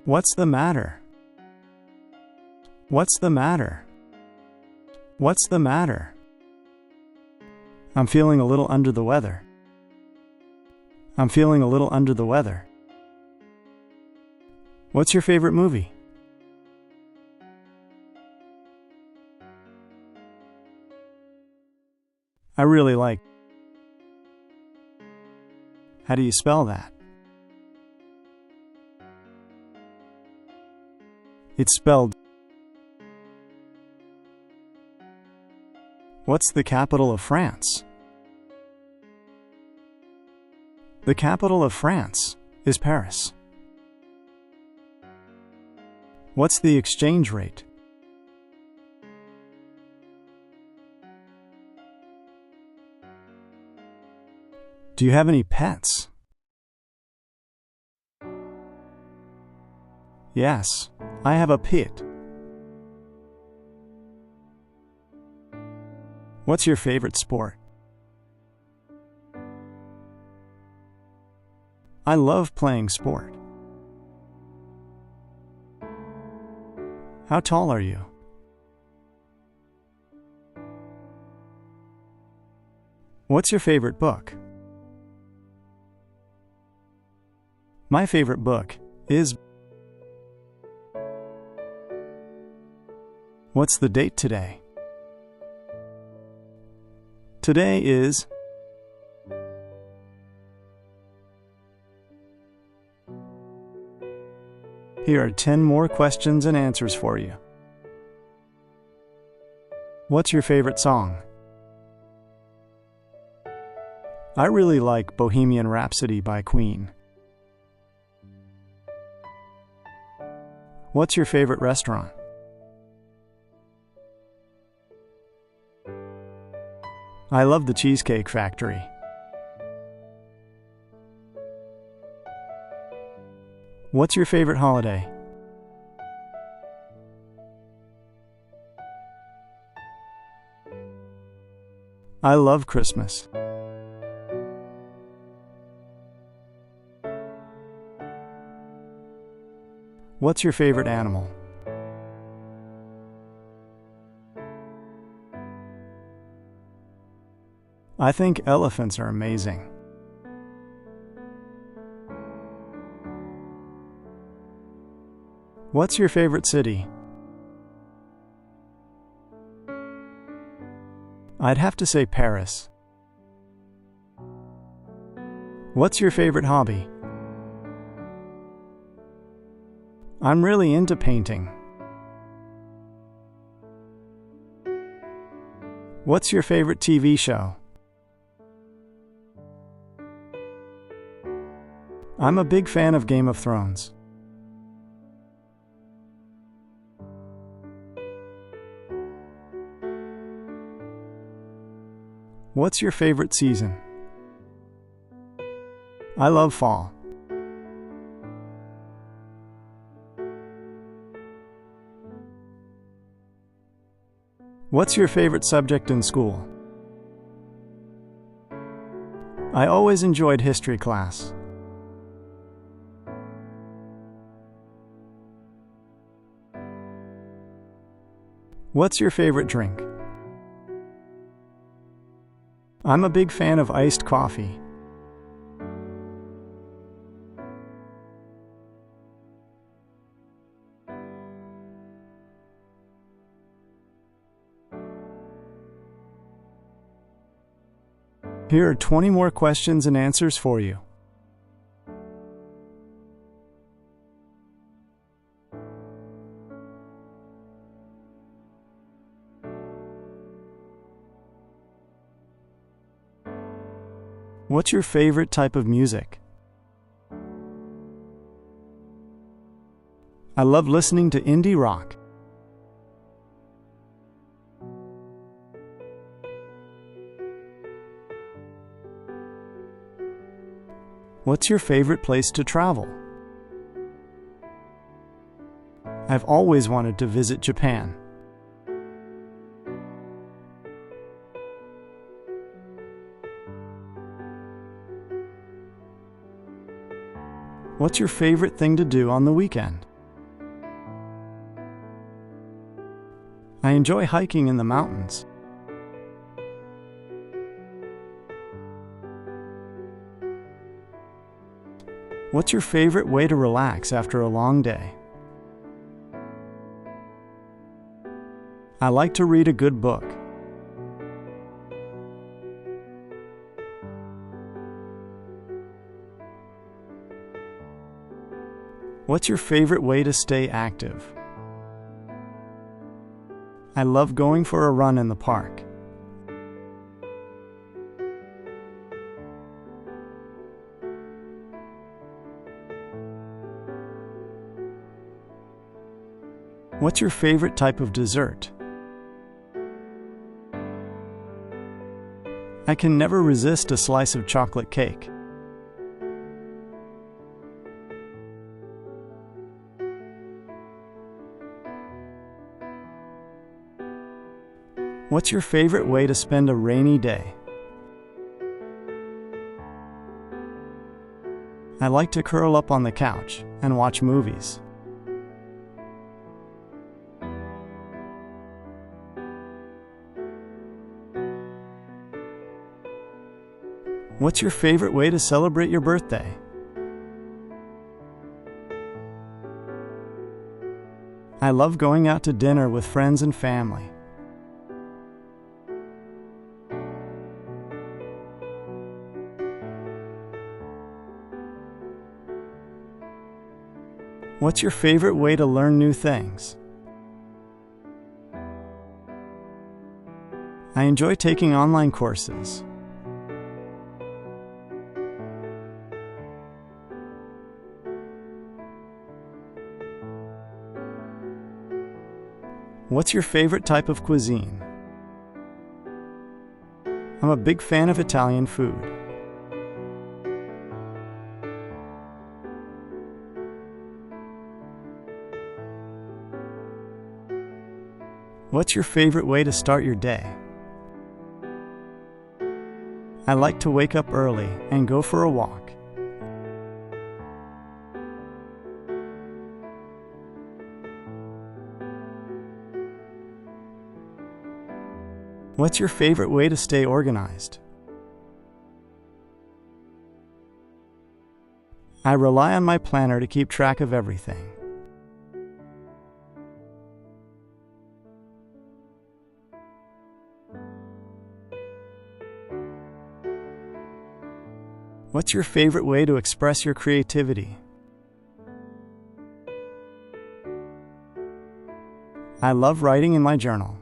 What's the matter? What's the matter? What's the matter? I'm feeling a little under the weather. I'm feeling a little under the weather. What's your favorite movie? I really like. How do you spell that? It's spelled. What's the capital of France? The capital of France is Paris. What's the exchange rate? Do you have any pets? Yes, I have a pet. What's your favorite sport? I love playing sport. How tall are you? What's your favorite book? My favorite book is. What's the date today? Today is. Here are 10 more questions and answers for you. What's your favorite song? I really like Bohemian Rhapsody by Queen. What's your favorite restaurant? I love the Cheesecake Factory. What's your favorite holiday? I love Christmas. What's your favorite animal? I think elephants are amazing. What's your favorite city? I'd have to say Paris. What's your favorite hobby? I'm really into painting. What's your favorite TV show? I'm a big fan of Game of Thrones. What's your favorite season? I love fall. What's your favorite subject in school? I always enjoyed history class. What's your favorite drink? I'm a big fan of iced coffee. Here are 20 more questions and answers for you. What's your favorite type of music? I love listening to indie rock. What's your favorite place to travel? I've always wanted to visit Japan. What's your favorite thing to do on the weekend? I enjoy hiking in the mountains. What's your favorite way to relax after a long day? I like to read a good book. What's your favorite way to stay active? I love going for a run in the park. What's your favorite type of dessert? I can never resist a slice of chocolate cake. What's your favorite way to spend a rainy day? I like to curl up on the couch and watch movies. What's your favorite way to celebrate your birthday? I love going out to dinner with friends and family. What's your favorite way to learn new things? I enjoy taking online courses. What's your favorite type of cuisine? I'm a big fan of Italian food. What's your favorite way to start your day? I like to wake up early and go for a walk. What's your favorite way to stay organized? I rely on my planner to keep track of everything. What's your favorite way to express your creativity? I love writing in my journal.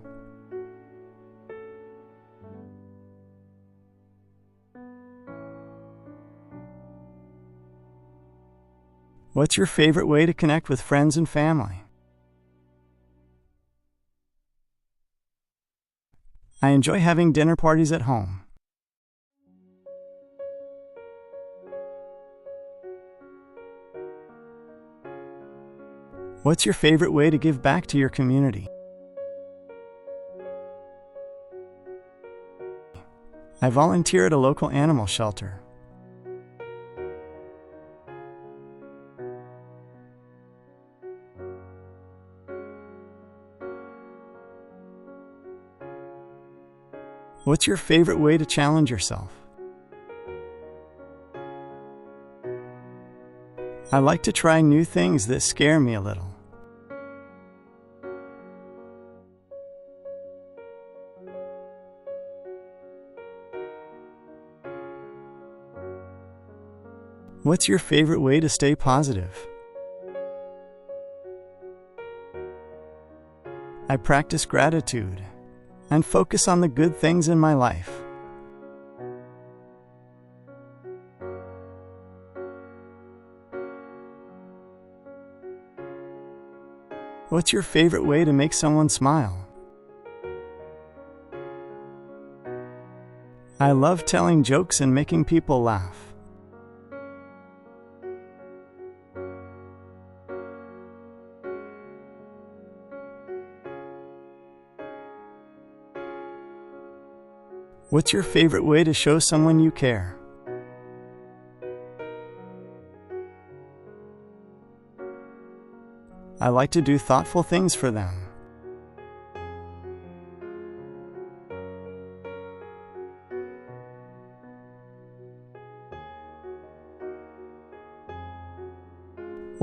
What's your favorite way to connect with friends and family? I enjoy having dinner parties at home. What's your favorite way to give back to your community? I volunteer at a local animal shelter. What's your favorite way to challenge yourself? I like to try new things that scare me a little. What's your favorite way to stay positive? I practice gratitude and focus on the good things in my life. What's your favorite way to make someone smile? I love telling jokes and making people laugh. What's your favorite way to show someone you care? I like to do thoughtful things for them.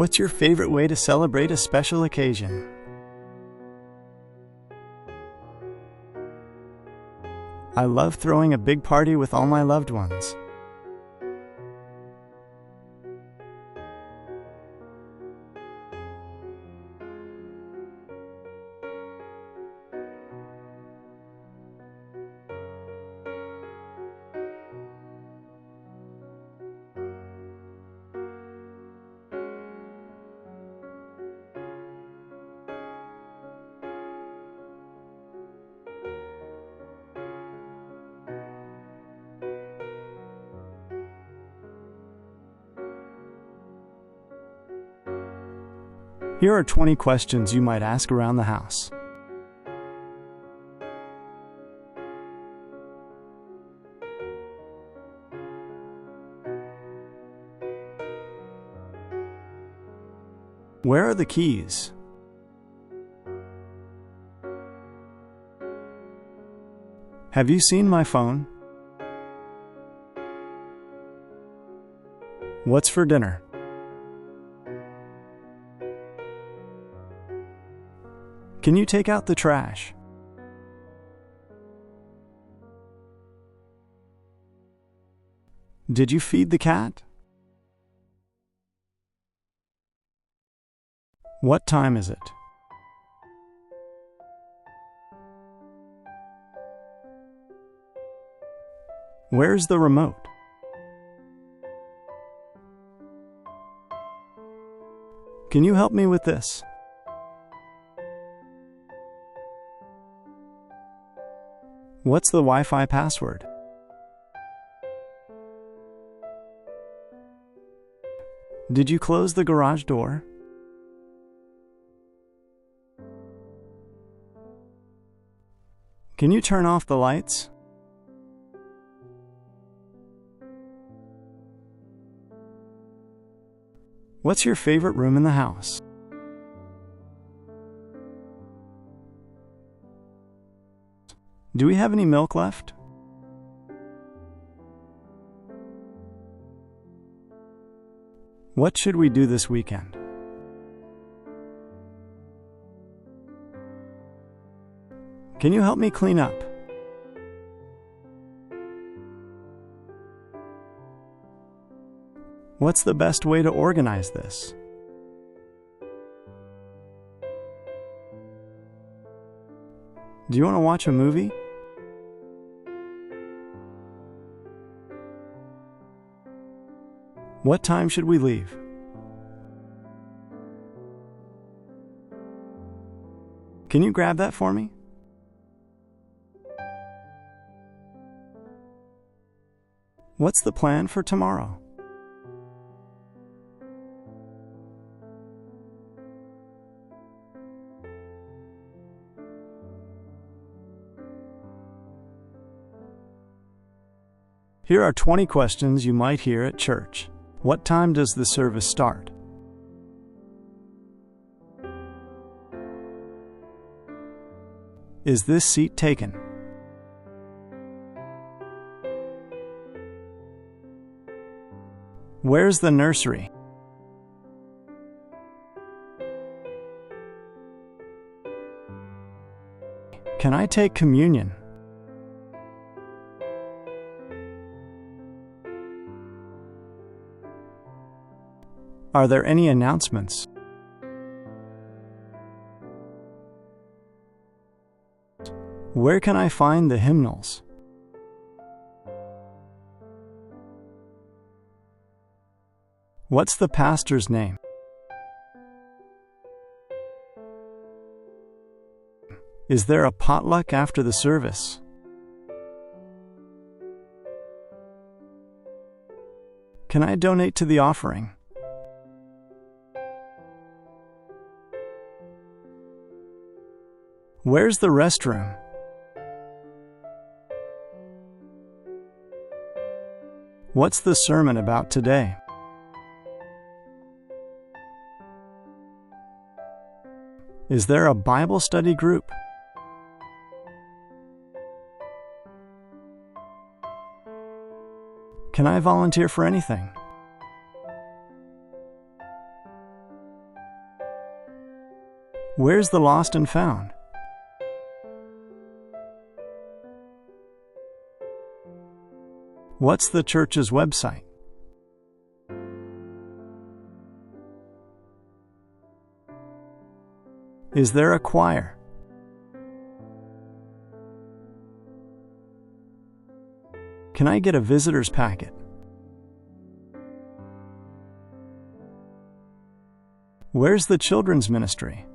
What's your favorite way to celebrate a special occasion? I love throwing a big party with all my loved ones. Here are 20 questions you might ask around the house. Where are the keys? Have you seen my phone? What's for dinner? Can you take out the trash? Did you feed the cat? What time is it? Where's the remote? Can you help me with this? What's the Wi-Fi password? Did you close the garage door? Can you turn off the lights? What's your favorite room in the house? Do we have any milk left? What should we do this weekend? Can you help me clean up? What's the best way to organize this? Do you want to watch a movie? What time should we leave? Can you grab that for me? What's the plan for tomorrow? Here are 20 questions you might hear at church. What time does the service start? Is this seat taken? Where's the nursery? Can I take communion? Are there any announcements? Where can I find the hymnals? What's the pastor's name? Is there a potluck after the service? Can I donate to the offering? Where's the restroom? What's the sermon about today? Is there a Bible study group? Can I volunteer for anything? Where's the lost and found? What's the church's website? Is there a choir? Can I get a visitor's packet? Where's the children's ministry?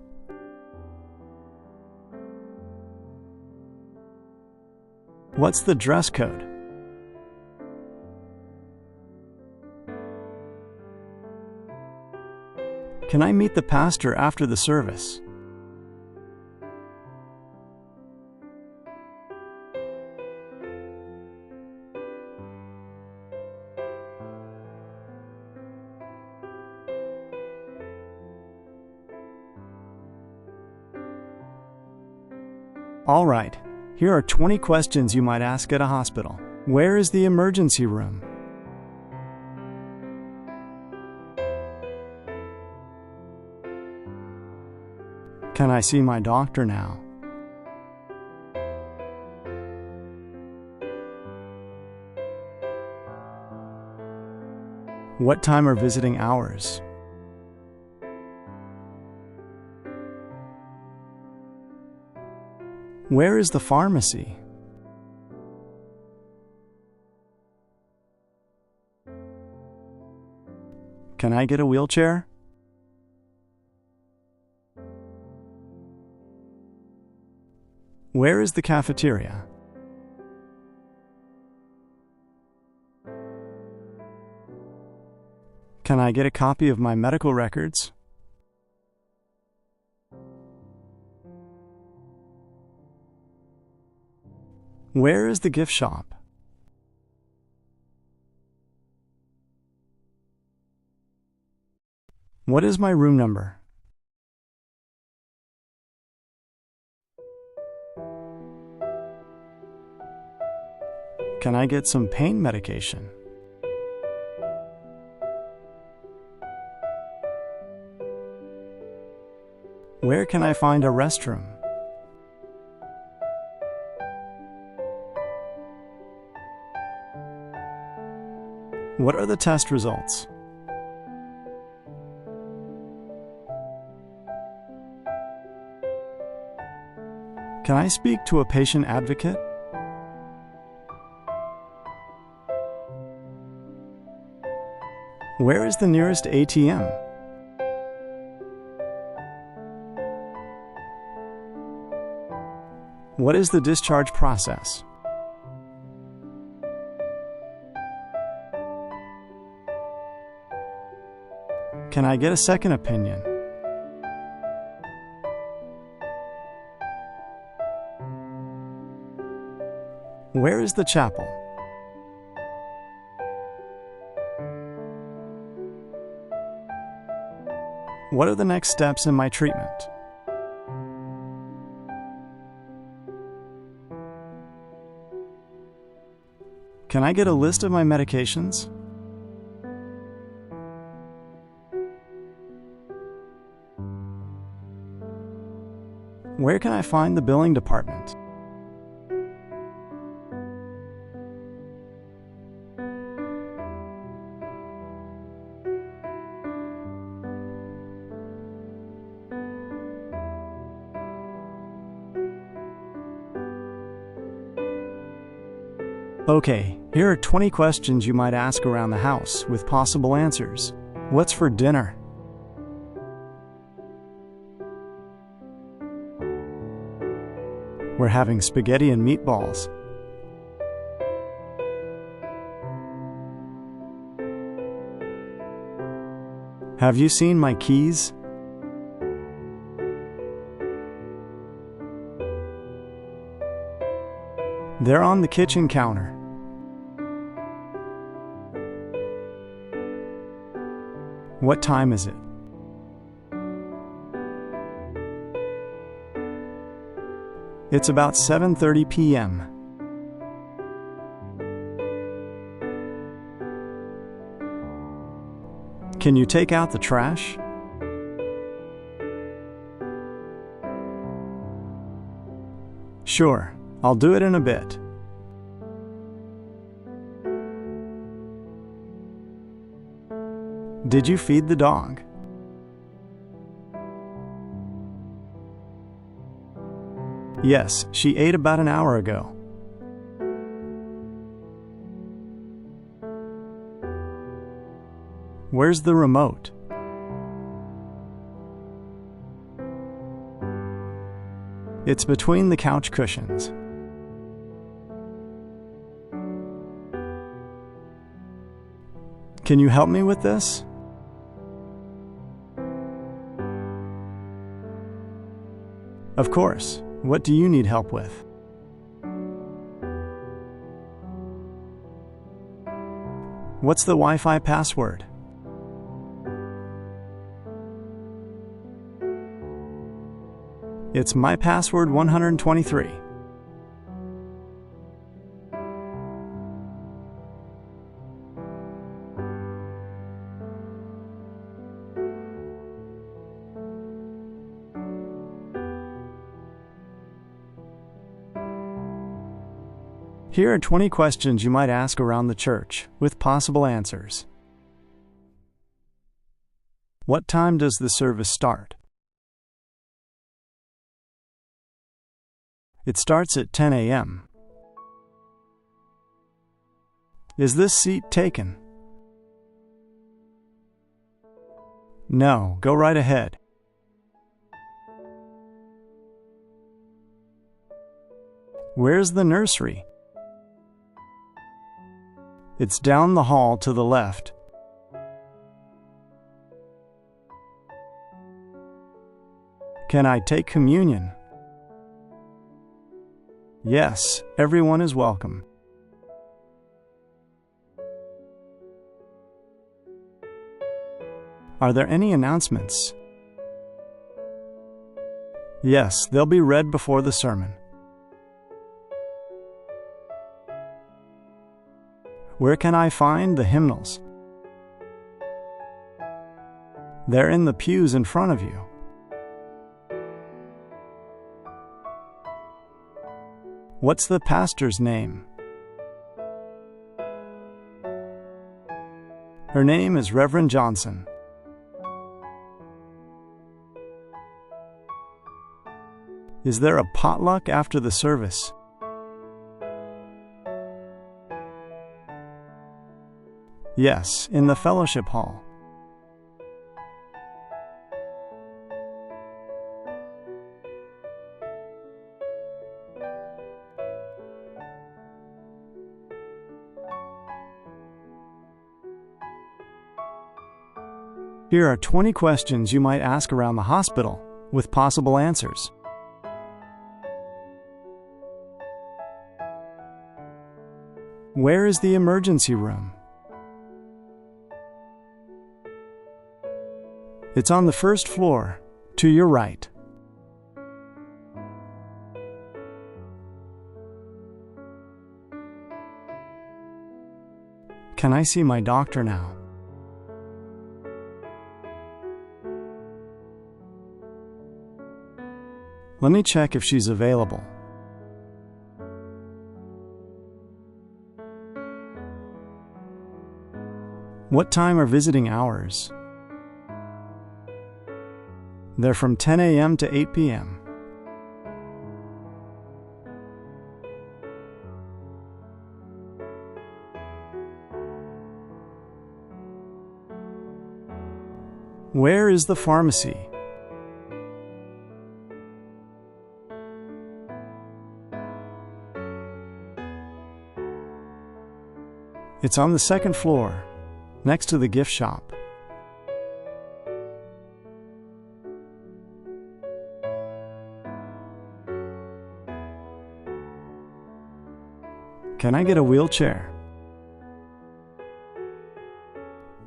What's the dress code? Can I meet the pastor after the service? All right, here are 20 questions you might ask at a hospital. Where is the emergency room? Can I see my doctor now? What time are visiting hours? Where is the pharmacy? Can I get a wheelchair? Where is the cafeteria? Can I get a copy of my medical records? Where is the gift shop? What is my room number? Can I get some pain medication? Where can I find a restroom? What are the test results? Can I speak to a patient advocate? Where is the nearest ATM? What is the discharge process? Can I get a second opinion? Where is the chapel? What are the next steps in my treatment? Can I get a list of my medications? Where can I find the billing department? Okay, here are 20 questions you might ask around the house with possible answers. What's for dinner? We're having spaghetti and meatballs. Have you seen my keys? They're on the kitchen counter. What time is it? It's about 7:30 p.m. Can you take out the trash? Sure, I'll do it in a bit. Did you feed the dog? Yes, she ate about an hour ago. Where's the remote? It's between the couch cushions. Can you help me with this? Of course. What do you need help with? What's the Wi-Fi password? It's my password 123. Here are 20 questions you might ask around the church, with possible answers. What time does the service start? It starts at 10 a.m. Is this seat taken? No, go right ahead. Where's the nursery? It's down the hall to the left. Can I take communion? Yes, everyone is welcome. Are there any announcements? Yes, they'll be read before the sermon. Where can I find the hymnals? They're in the pews in front of you. What's the pastor's name? Her name is Reverend Johnson. Is there a potluck after the service? Yes, in the fellowship hall. Here are 20 questions you might ask around the hospital, with possible answers. Where is the emergency room? It's on the first floor, to your right. Can I see my doctor now? Let me check if she's available. What time are visiting hours? They're from 10 a.m. to 8 p.m. Where is the pharmacy? It's on the second floor, next to the gift shop. Can I get a wheelchair?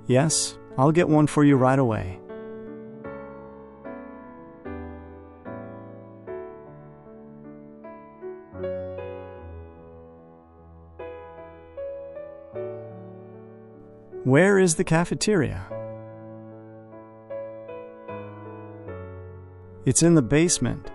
Yes, I'll get one for you right away. Where is the cafeteria? It's in the basement.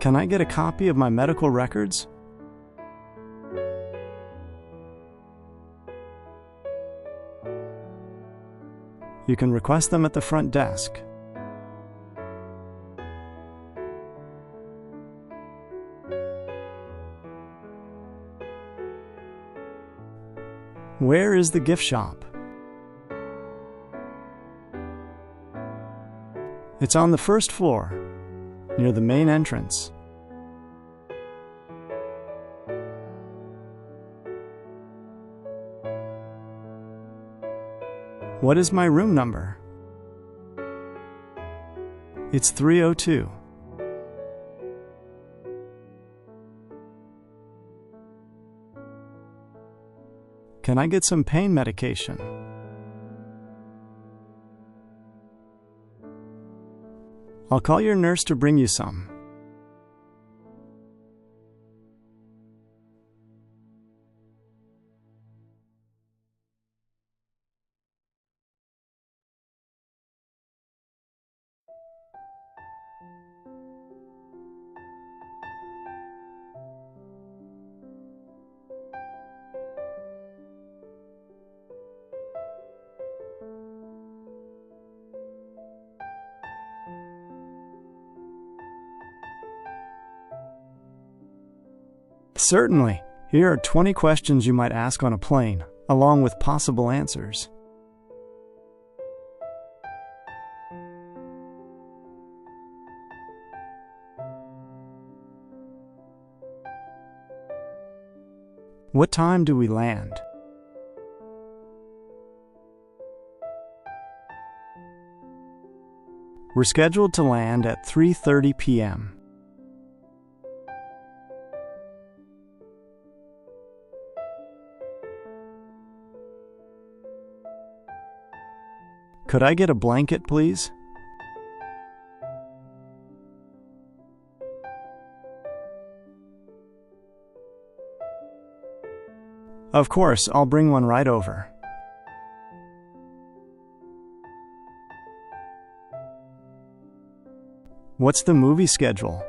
Can I get a copy of my medical records? You can request them at the front desk. Where is the gift shop? It's on the first floor, near the main entrance. What is my room number? It's 302. Can I get some pain medication? I'll call your nurse to bring you some. Certainly. Here are 20 questions you might ask on a plane, along with possible answers. What time do we land? We're scheduled to land at 3:30 p.m. Could I get a blanket, please? Of course, I'll bring one right over. What's the movie schedule?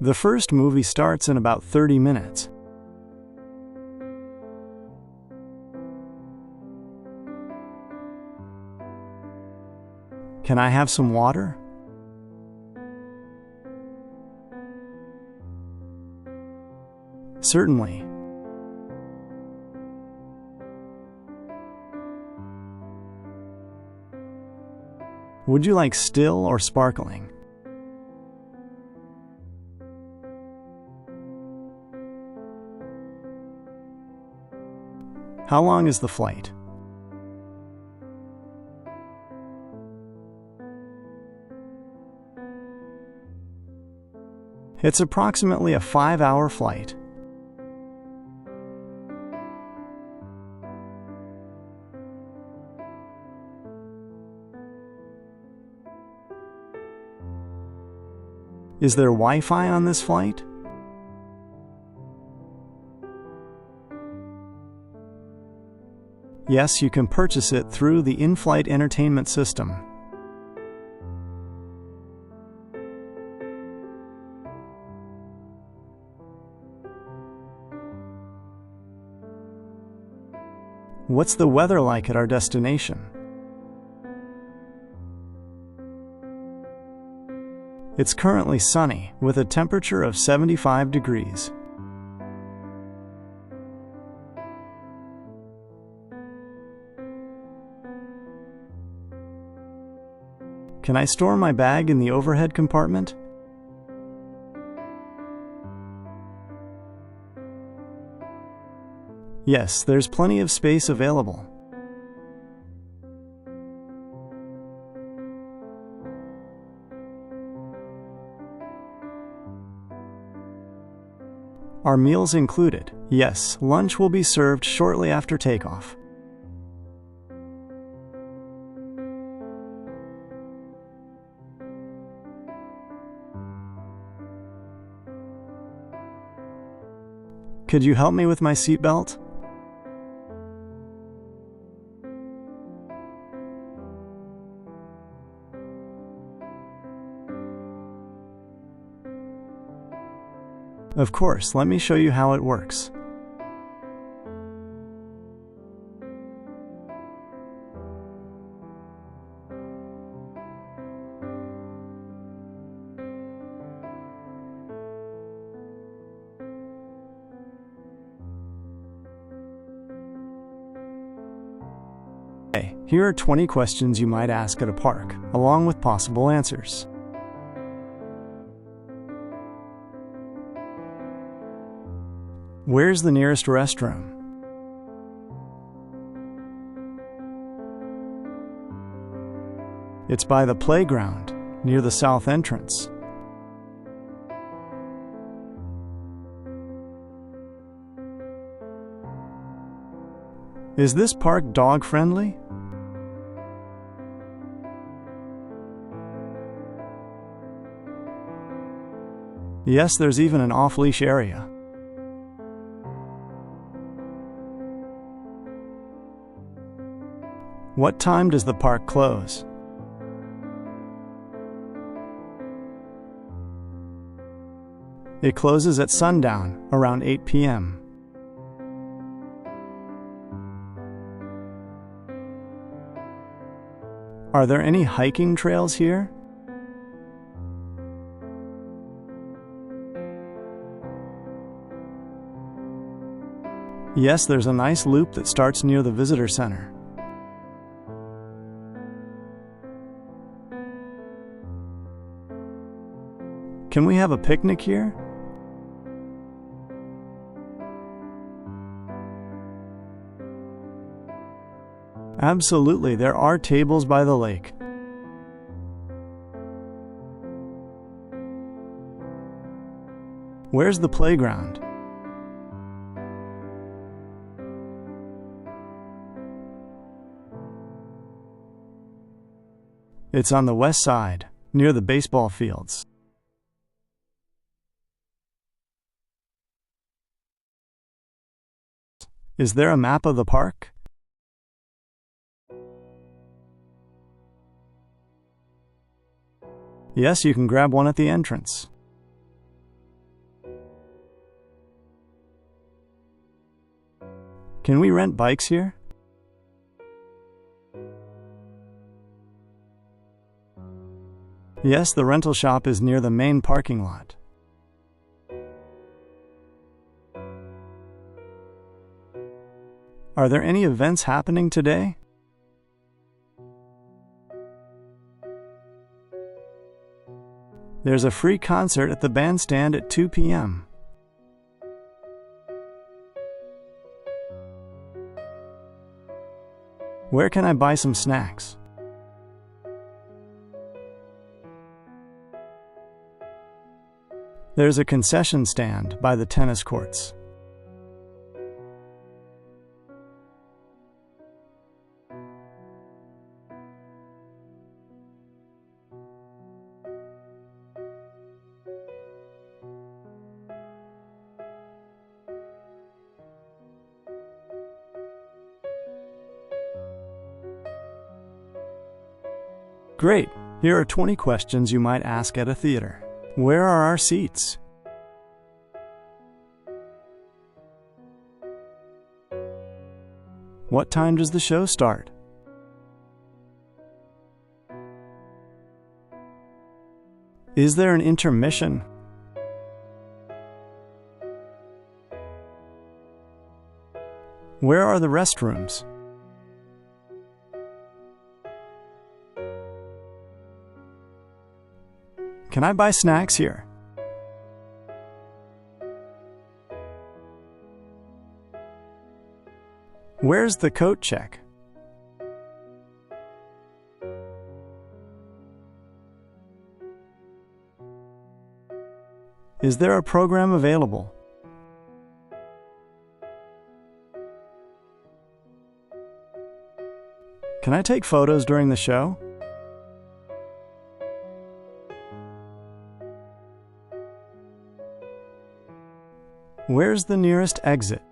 The first movie starts in about 30 minutes. Can I have some water? Certainly. Would you like still or sparkling? How long is the flight? It's approximately a 5-hour flight. Is there Wi-Fi on this flight? Yes, you can purchase it through the in-flight entertainment system. What's the weather like at our destination? It's currently sunny, with a temperature of 75 degrees. Can I store my bag in the overhead compartment? Yes, there's plenty of space available. Are meals included? Yes, lunch will be served shortly after takeoff. Could you help me with my seatbelt? Of course, let me show you how it works. Here are 20 questions you might ask at a park, along with possible answers. Where's the nearest restroom? It's by the playground, near the south entrance. Is this park dog-friendly? Yes, there's even an off-leash area. What time does the park close? It closes at sundown, around 8 p.m. Are there any hiking trails here? Yes, there's a nice loop that starts near the visitor center. Can we have a picnic here? Absolutely, there are tables by the lake. Where's the playground? It's on the west side, near the baseball fields. Is there a map of the park? Yes, you can grab one at the entrance. Can we rent bikes here? Yes, the rental shop is near the main parking lot. Are there any events happening today? There's a free concert at the bandstand at 2 p.m. Where can I buy some snacks? There's a concession stand by the tennis courts. Great! Here are 20 questions you might ask at a theater. Where are our seats? What time does the show start? Is there an intermission? Where are the restrooms? Can I buy snacks here? Where's the coat check? Is there a program available? Can I take photos during the show? Where's the nearest exit?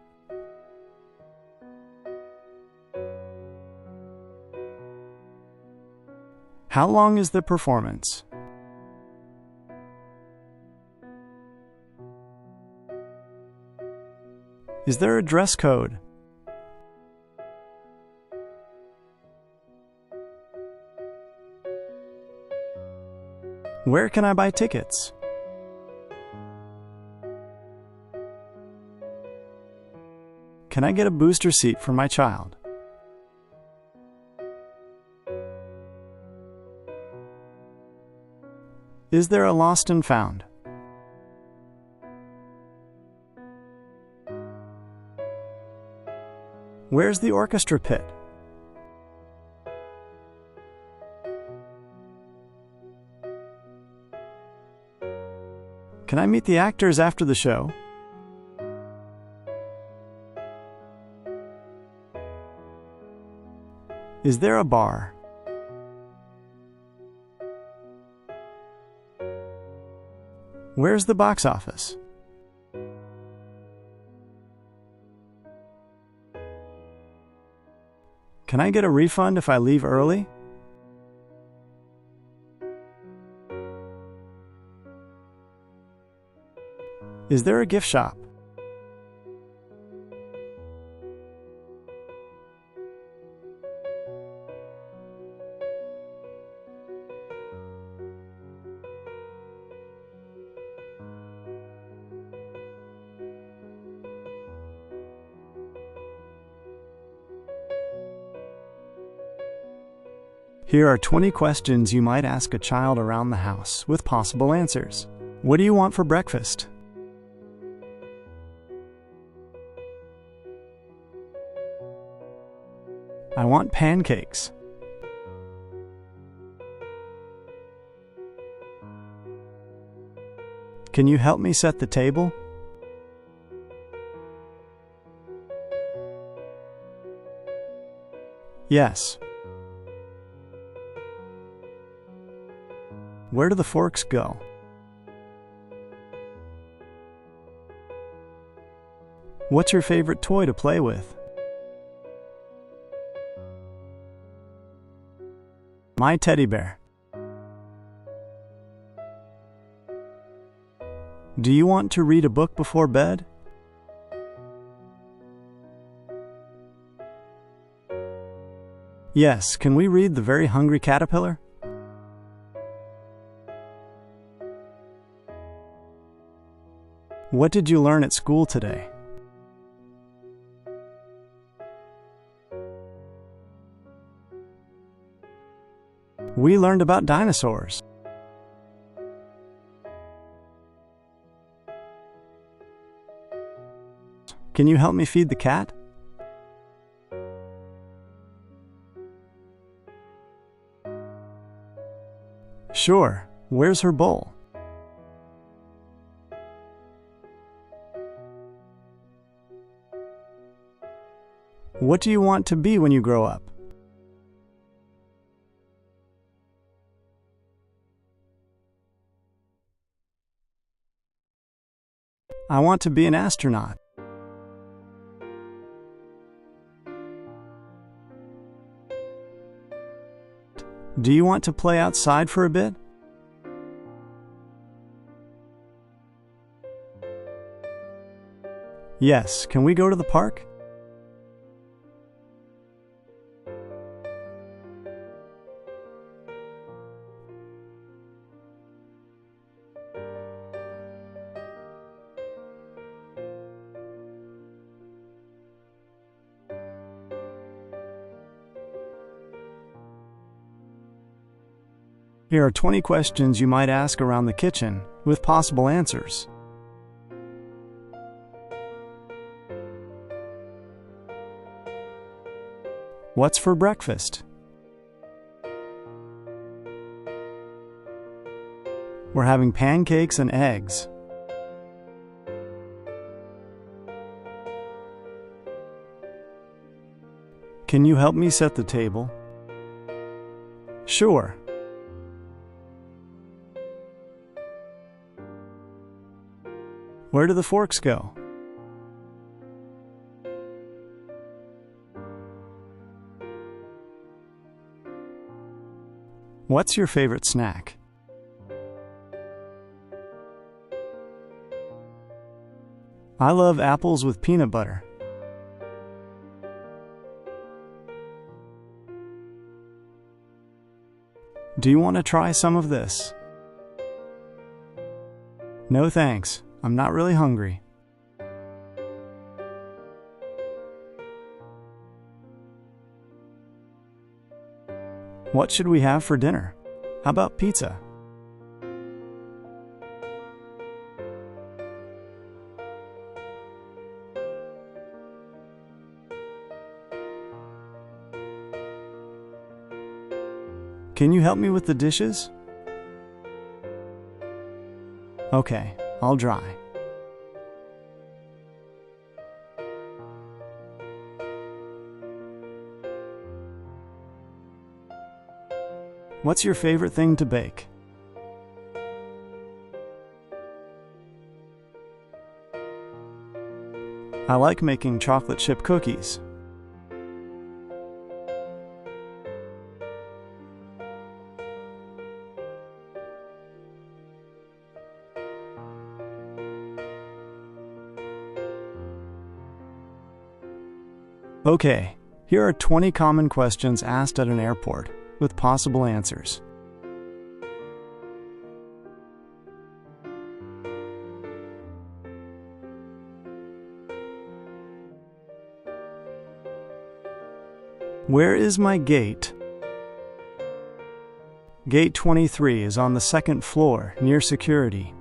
How long is the performance? Is there a dress code? Where can I buy tickets? Can I get a booster seat for my child? Is there a lost and found? Where's the orchestra pit? Can I meet the actors after the show? Is there a bar? Where's the box office? Can I get a refund if I leave early? Is there a gift shop? Here are 20 questions you might ask a child around the house with possible answers. What do you want for breakfast? I want pancakes. Can you help me set the table? Yes. Where do the forks go? What's your favorite toy to play with? My teddy bear. Do you want to read a book before bed? Yes, can we read The Very Hungry Caterpillar? What did you learn at school today? We learned about dinosaurs. Can you help me feed the cat? Sure. Where's her bowl? What do you want to be when you grow up? I want to be an astronaut. Do you want to play outside for a bit? Yes, can we go to the park? Here are 20 questions you might ask around the kitchen with possible answers. What's for breakfast? We're having pancakes and eggs. Can you help me set the table? Sure. Where do the forks go? What's your favorite snack? I love apples with peanut butter. Do you want to try some of this? No thanks, I'm not really hungry. What should we have for dinner? How about pizza? Can you help me with the dishes? Okay, I'll dry. What's your favorite thing to bake? I like making chocolate chip cookies. Okay, here are 20 common questions asked at an airport, with possible answers. Where is my gate? Gate 23 is on the second floor, near security.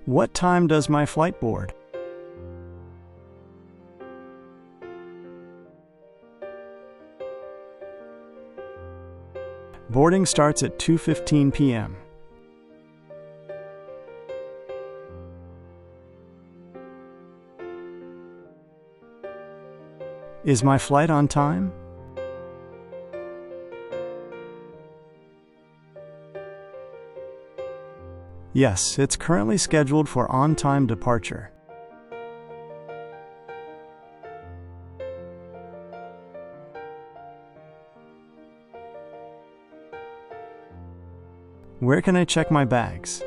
What time does my flight board? Boarding starts at 2:15 p.m. Is my flight on time? Yes, it's currently scheduled for on-time departure. Where can I check my bags?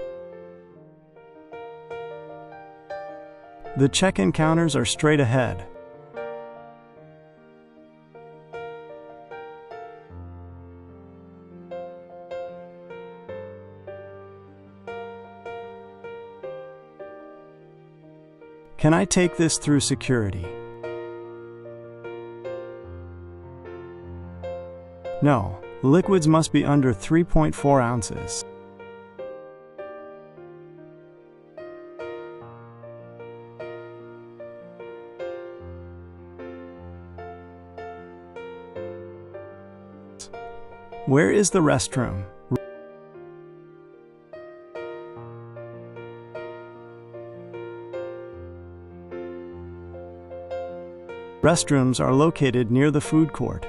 The check-in counters are straight ahead. Can I take this through security? No, liquids must be under 3.4 ounces. Where is the restroom? Restrooms are located near the food court.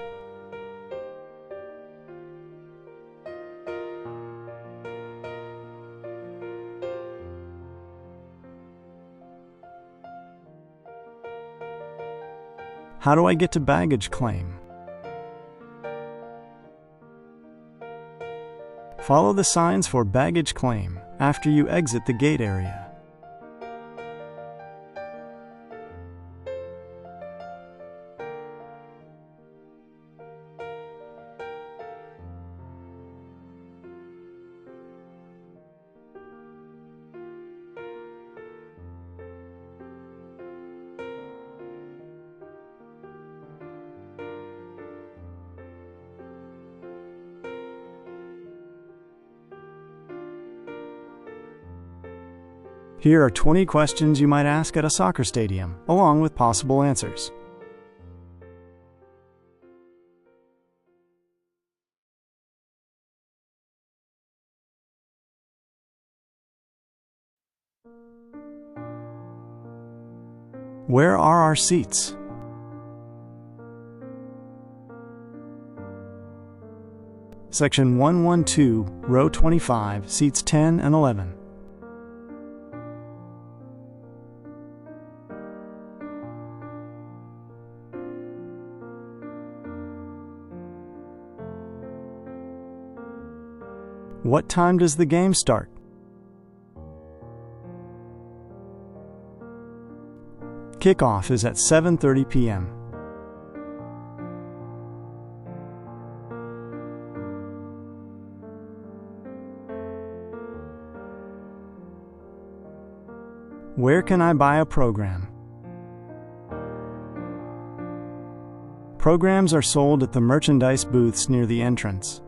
How do I get to baggage claim? Follow the signs for baggage claim after you exit the gate area. Here are 20 questions you might ask at a soccer stadium, along with possible answers. Where are our seats? Section 112, row 25, seats 10 and 11. What time does the game start? Kickoff is at 7:30 p.m. Where can I buy a program? Programs are sold at the merchandise booths near the entrance.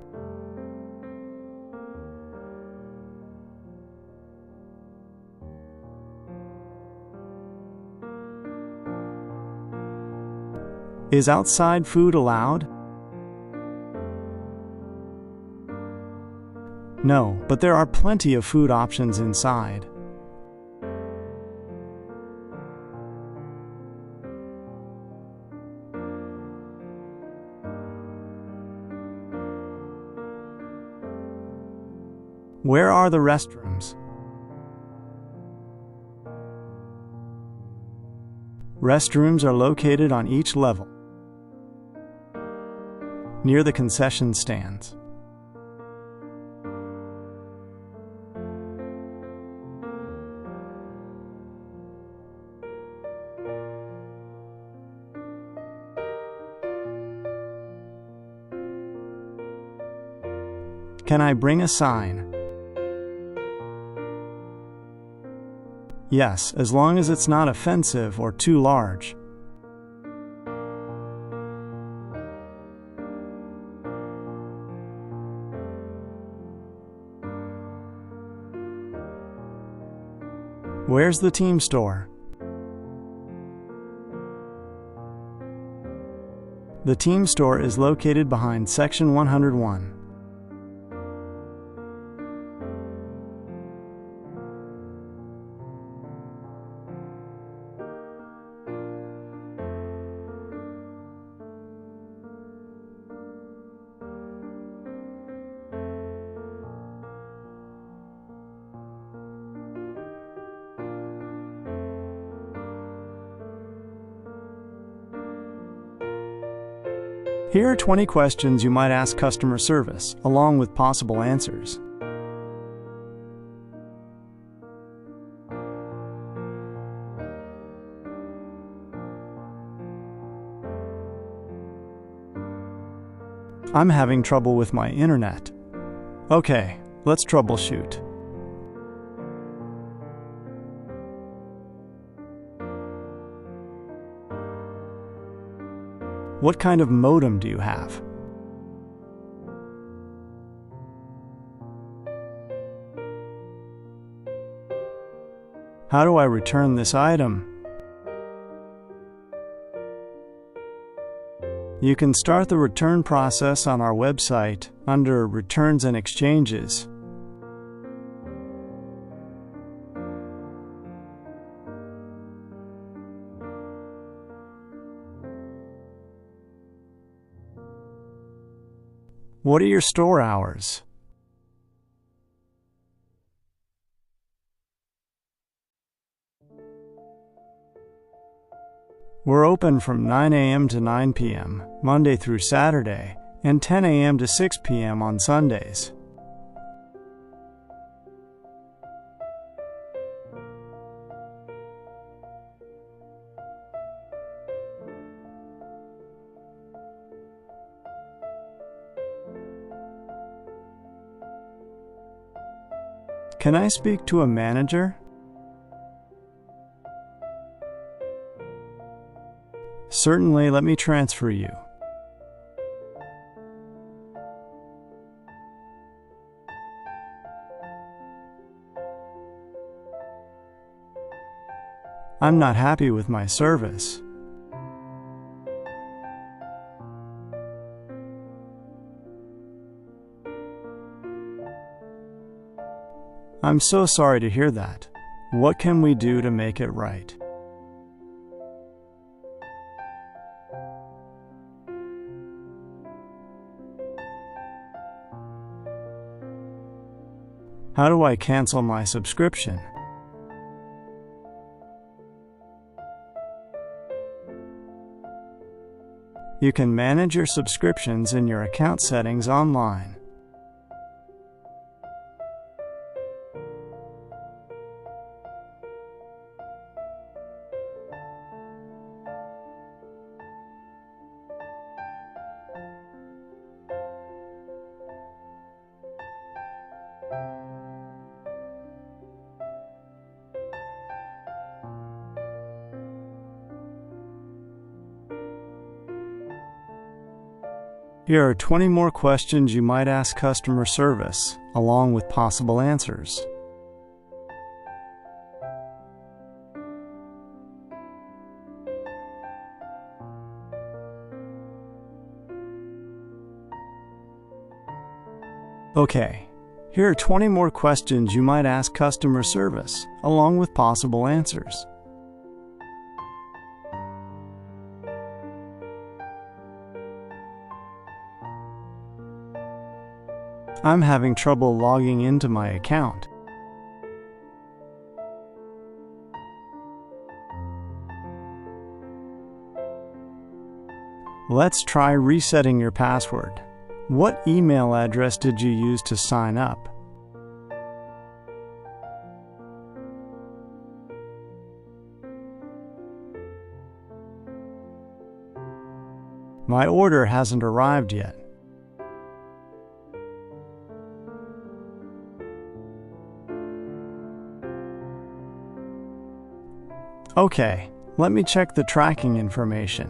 Is outside food allowed? No, but there are plenty of food options inside. Where are the restrooms? Restrooms are located on each level, near the concession stands. Can I bring a sign? Yes, as long as it's not offensive or too large. Where's the team store? The team store is located behind section 101. Here are 20 questions you might ask customer service, along with possible answers. I'm having trouble with my internet. Okay, let's troubleshoot. What kind of modem do you have? How do I return this item? You can start the return process on our website under Returns and Exchanges. What are your store hours? We're open from 9 a.m. to 9 p.m., Monday through Saturday, and 10 a.m. to 6 p.m. on Sundays. Can I speak to a manager? Certainly, let me transfer you. I'm not happy with my service. I'm so sorry to hear that. What can we do to make it right? How do I cancel my subscription? You can manage your subscriptions in your account settings online. Here are 20 more questions you might ask customer service, along with possible answers. Okay, here are 20 more questions you might ask customer service, along with possible answers. I'm having trouble logging into my account. Let's try resetting your password. What email address did you use to sign up? My order hasn't arrived yet. Okay, let me check the tracking information.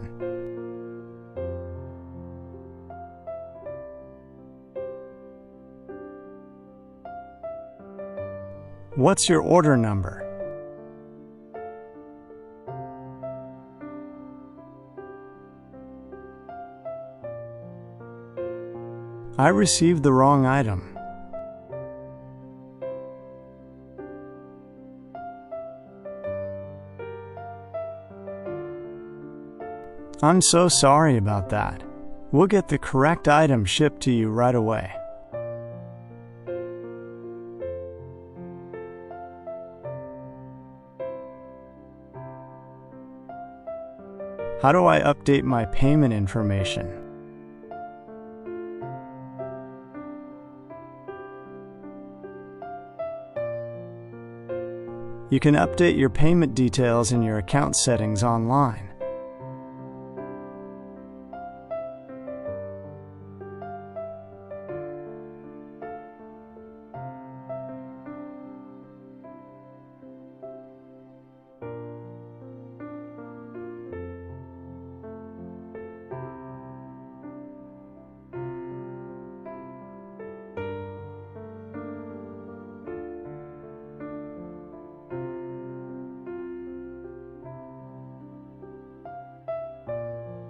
What's your order number? I received the wrong item. I'm so sorry about that. We'll get the correct item shipped to you right away. How do I update my payment information? You can update your payment details in your account settings online.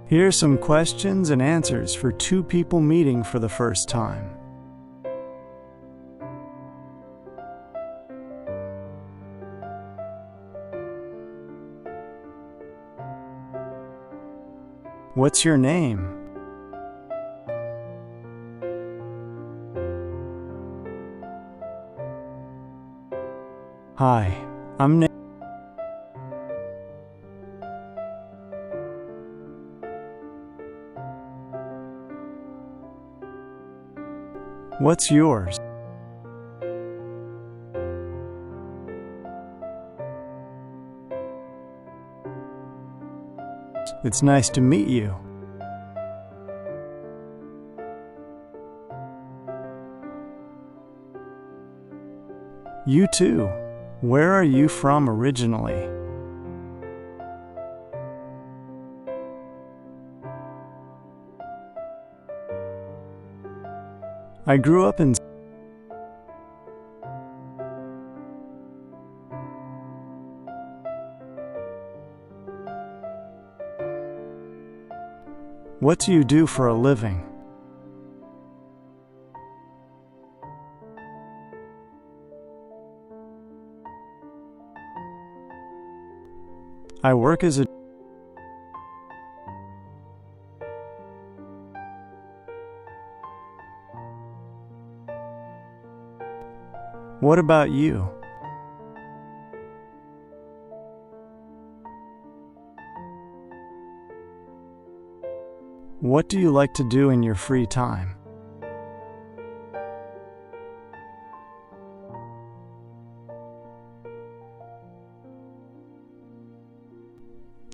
Here are some questions and answers for two people meeting for the first time. What's your name? Hi, I'm Nick. What's yours? It's nice to meet you. You too. Where are you from originally? I grew up in... What do you do for a living? I work as a... What about you? What do you like to do in your free time?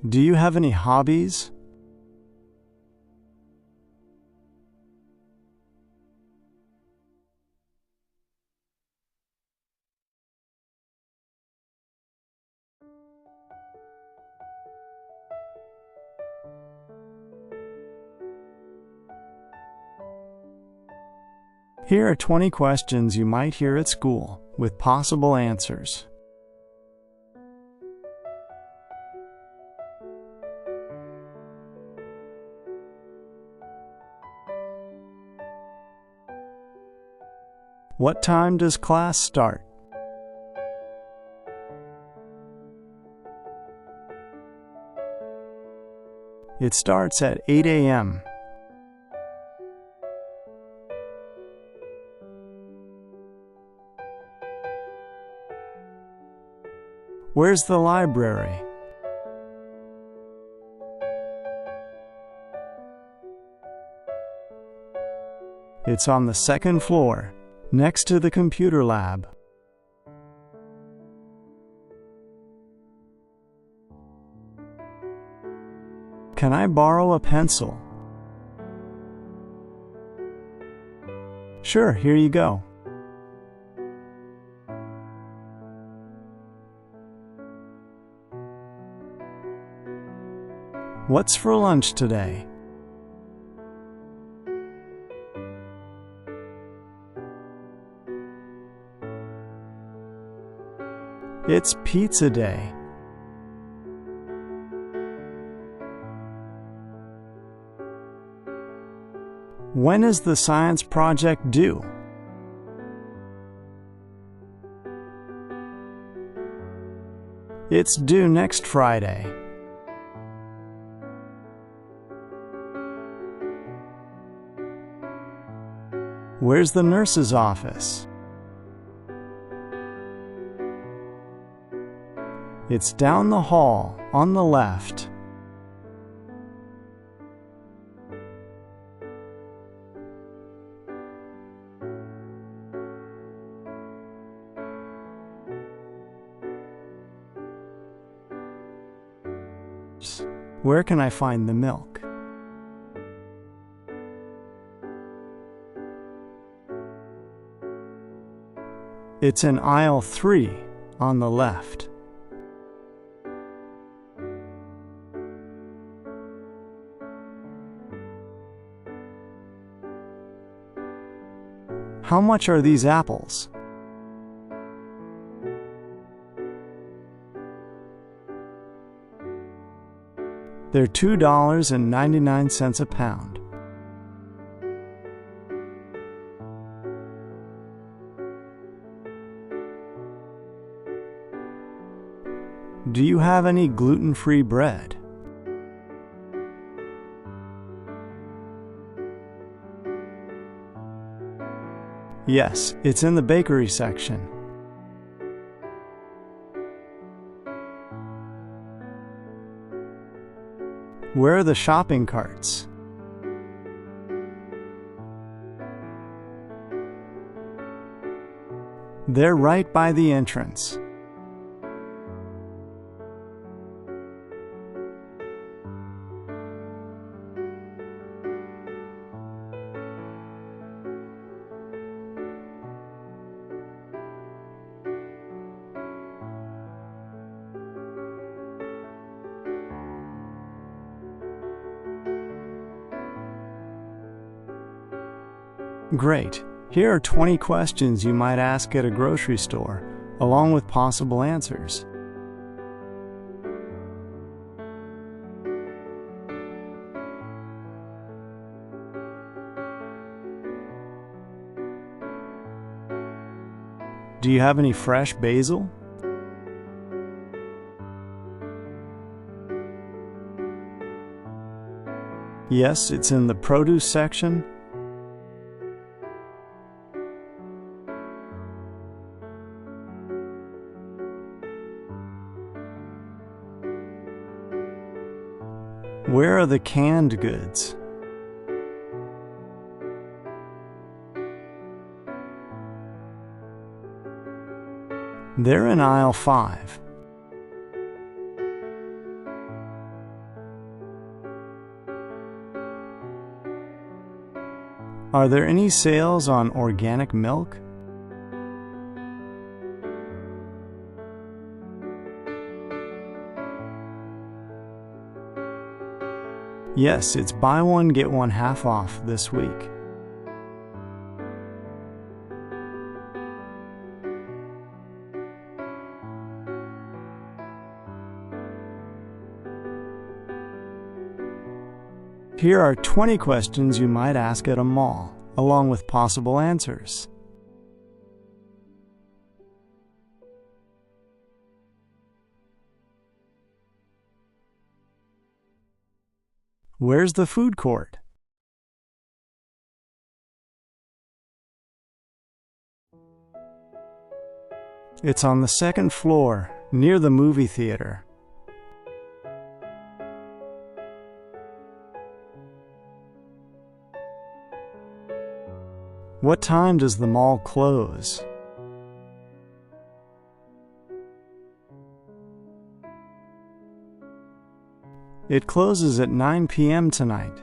Do you have any hobbies? Here are 20 questions you might hear at school with possible answers. What time does class start? It starts at 8 a.m. Where's the library? It's on the second floor, next to the computer lab. Can I borrow a pencil? Sure, here you go. What's for lunch today? It's pizza day. When is the science project due? It's due next Friday. Where's the nurse's office? It's down the hall on the left. Where can I find the milk? It's in aisle 3 on the left. How much are these apples? They're $2.99 a pound. Do you have any gluten-free bread? Yes, it's in the bakery section. Where are the shopping carts? They're right by the entrance. Great! Here are 20 questions you might ask at a grocery store, along with possible answers. Do you have any fresh basil? Yes, it's in the produce section. Where are the canned goods? They're in aisle 5. Are there any sales on organic milk? Yes, it's buy one, get one half off this week. Here are 20 questions you might ask at a mall, along with possible answers. Where's the food court? It's on the second floor, near the movie theater. What time does the mall close? It closes at 9 p.m. tonight.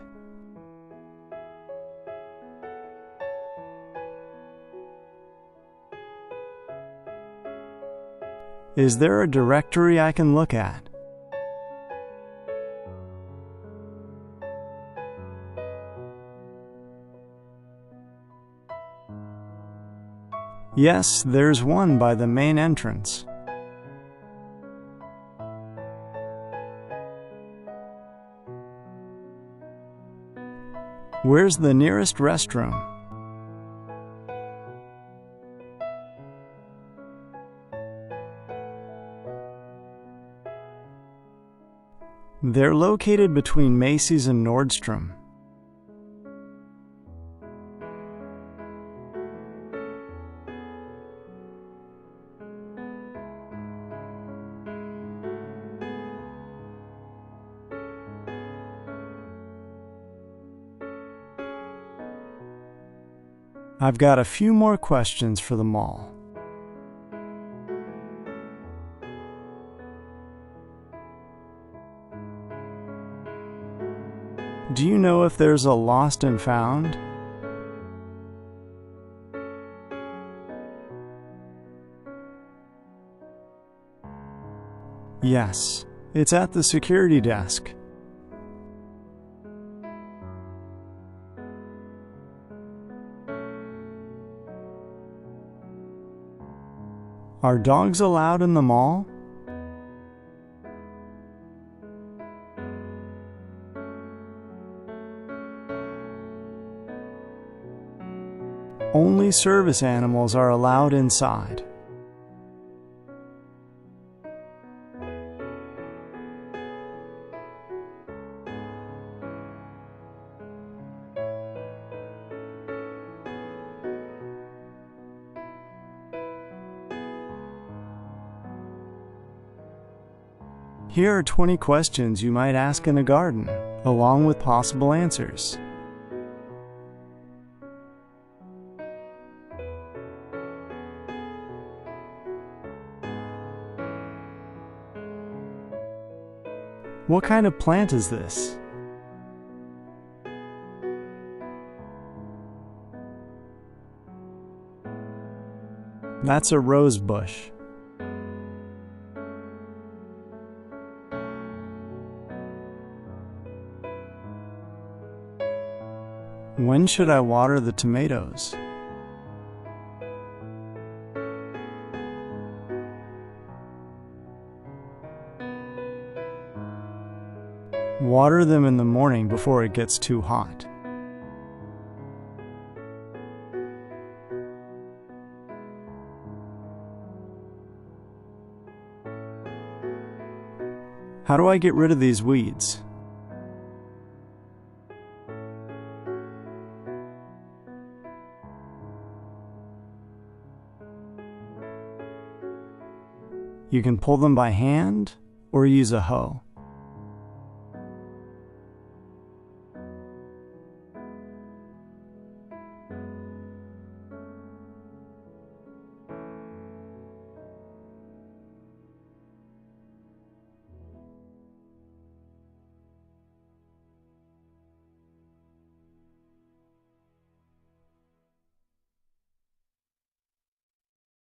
Is there a directory I can look at? Yes, there's one by the main entrance. Where's the nearest restroom? They're located between Macy's and Nordstrom. I've got a few more questions for the mall. Do you know if there's a lost and found? Yes, it's at the security desk. Are dogs allowed in the mall? Only service animals are allowed inside. Here are 20 questions you might ask in a garden, along with possible answers. What kind of plant is this? That's a rose bush. When should I water the tomatoes? Water them in the morning before it gets too hot. How do I get rid of these weeds? You can pull them by hand or use a hoe.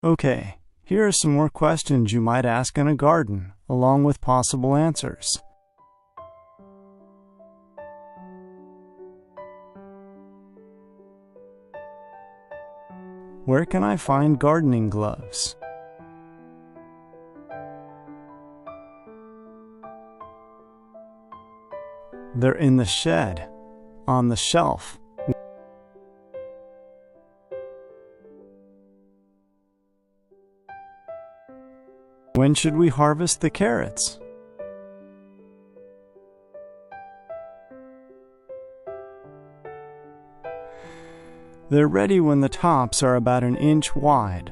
Okay, here are some more questions you might ask in a garden, along with possible answers. Where can I find gardening gloves? They're in the shed. on the shelf. When should we harvest the carrots? They're ready when the tops are about an inch wide.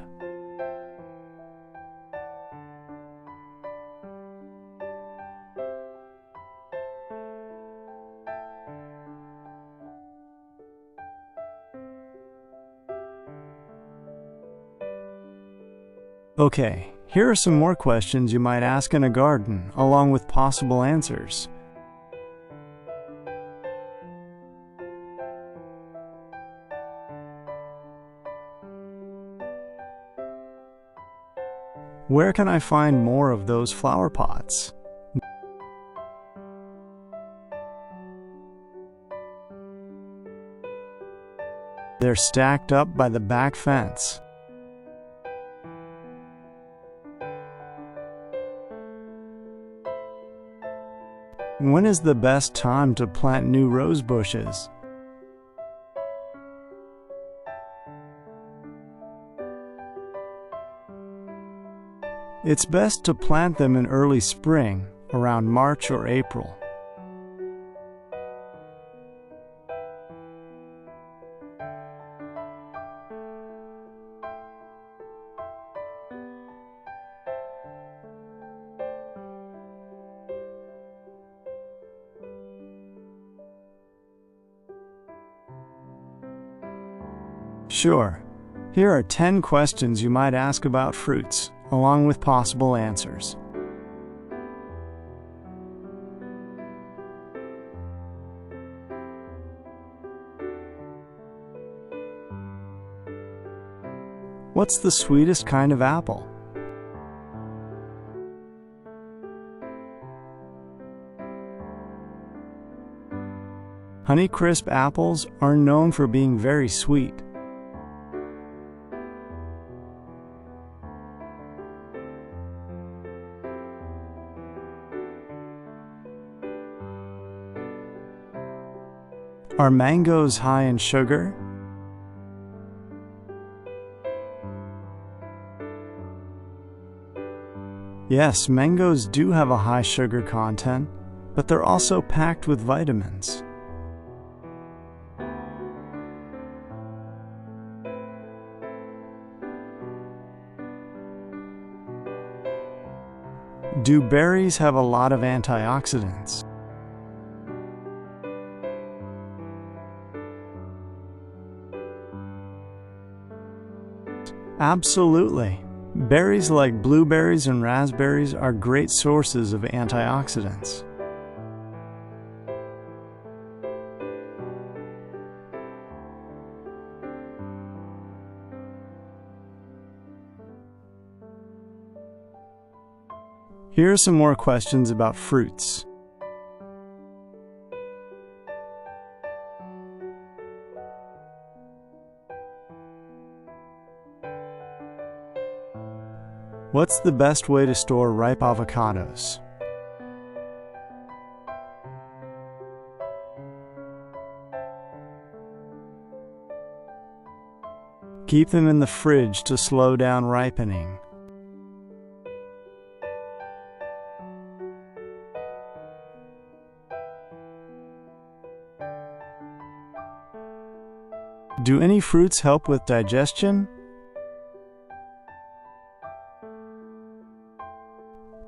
Okay, here are some more questions you might ask in a garden, along with possible answers. Where can I find more of those flower pots? They're stacked up by the back fence. When is the best time to plant new rose bushes? It's best to plant them in early spring, around March or April. Sure. Here are 10 questions you might ask about fruits, along with possible answers. What's the sweetest kind of apple? Honeycrisp apples are known for being very sweet. Are mangoes high in sugar? Yes, mangoes do have a high sugar content, but they're also packed with vitamins. Do berries have a lot of antioxidants? Absolutely. Berries like blueberries and raspberries are great sources of antioxidants. Here are some more questions about fruits. What's the best way to store ripe avocados? Keep them in the fridge to slow down ripening. Do any fruits help with digestion?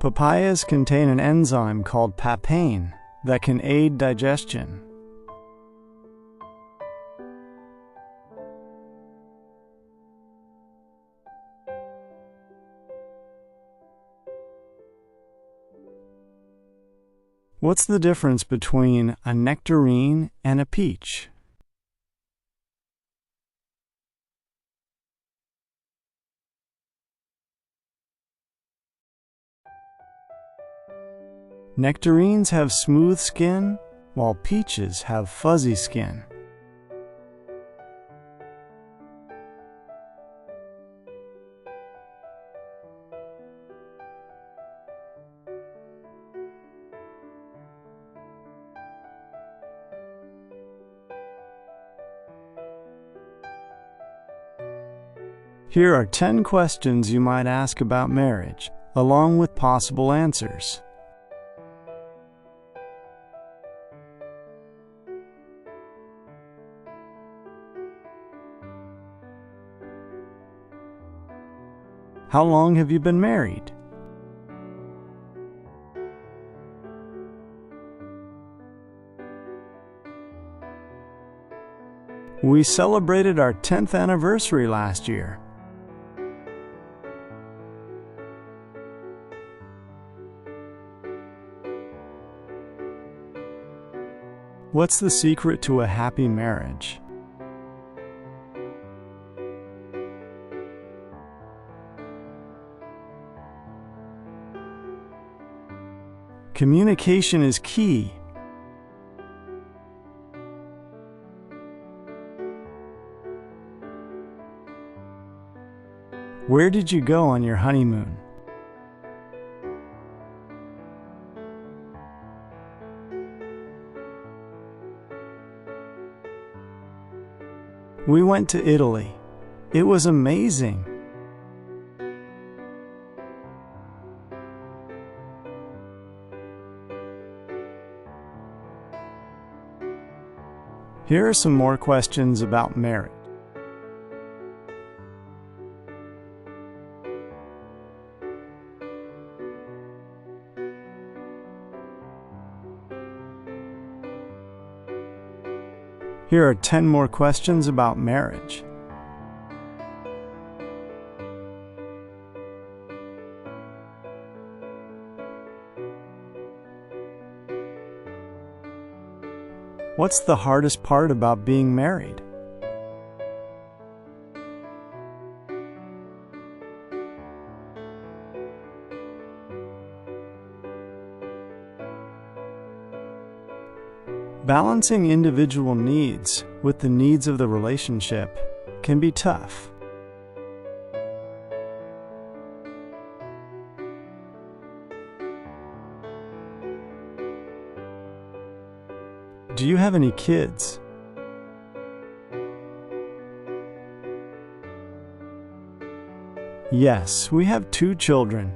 Papayas contain an enzyme called papain that can aid digestion. What's the difference between a nectarine and a peach? Nectarines have smooth skin, while peaches have fuzzy skin. Here are 10 questions you might ask about marriage, along with possible answers. How long have you been married? We celebrated our 10th anniversary last year. What's the secret to a happy marriage? Communication is key. Where did you go on your honeymoon? We went to Italy. It was amazing. Here are some more questions about marriage. Here are 10 more questions about marriage. What's the hardest part about being married? Balancing individual needs with the needs of the relationship can be tough. Do you have any kids? Yes, we have 2 children.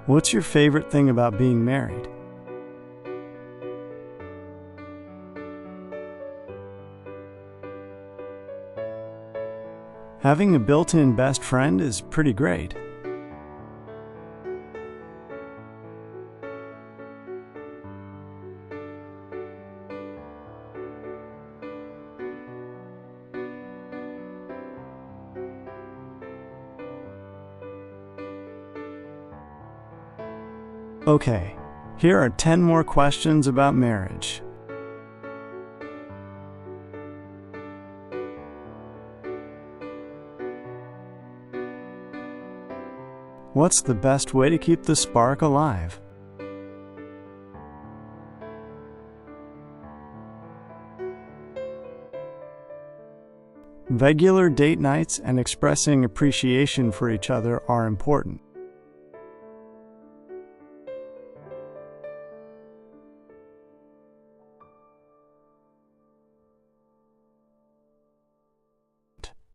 What's your favorite thing about being married? Having a built-in best friend is pretty great. Okay, here are 10 more questions about marriage. What's the best way to keep the spark alive? Regular date nights and expressing appreciation for each other are important.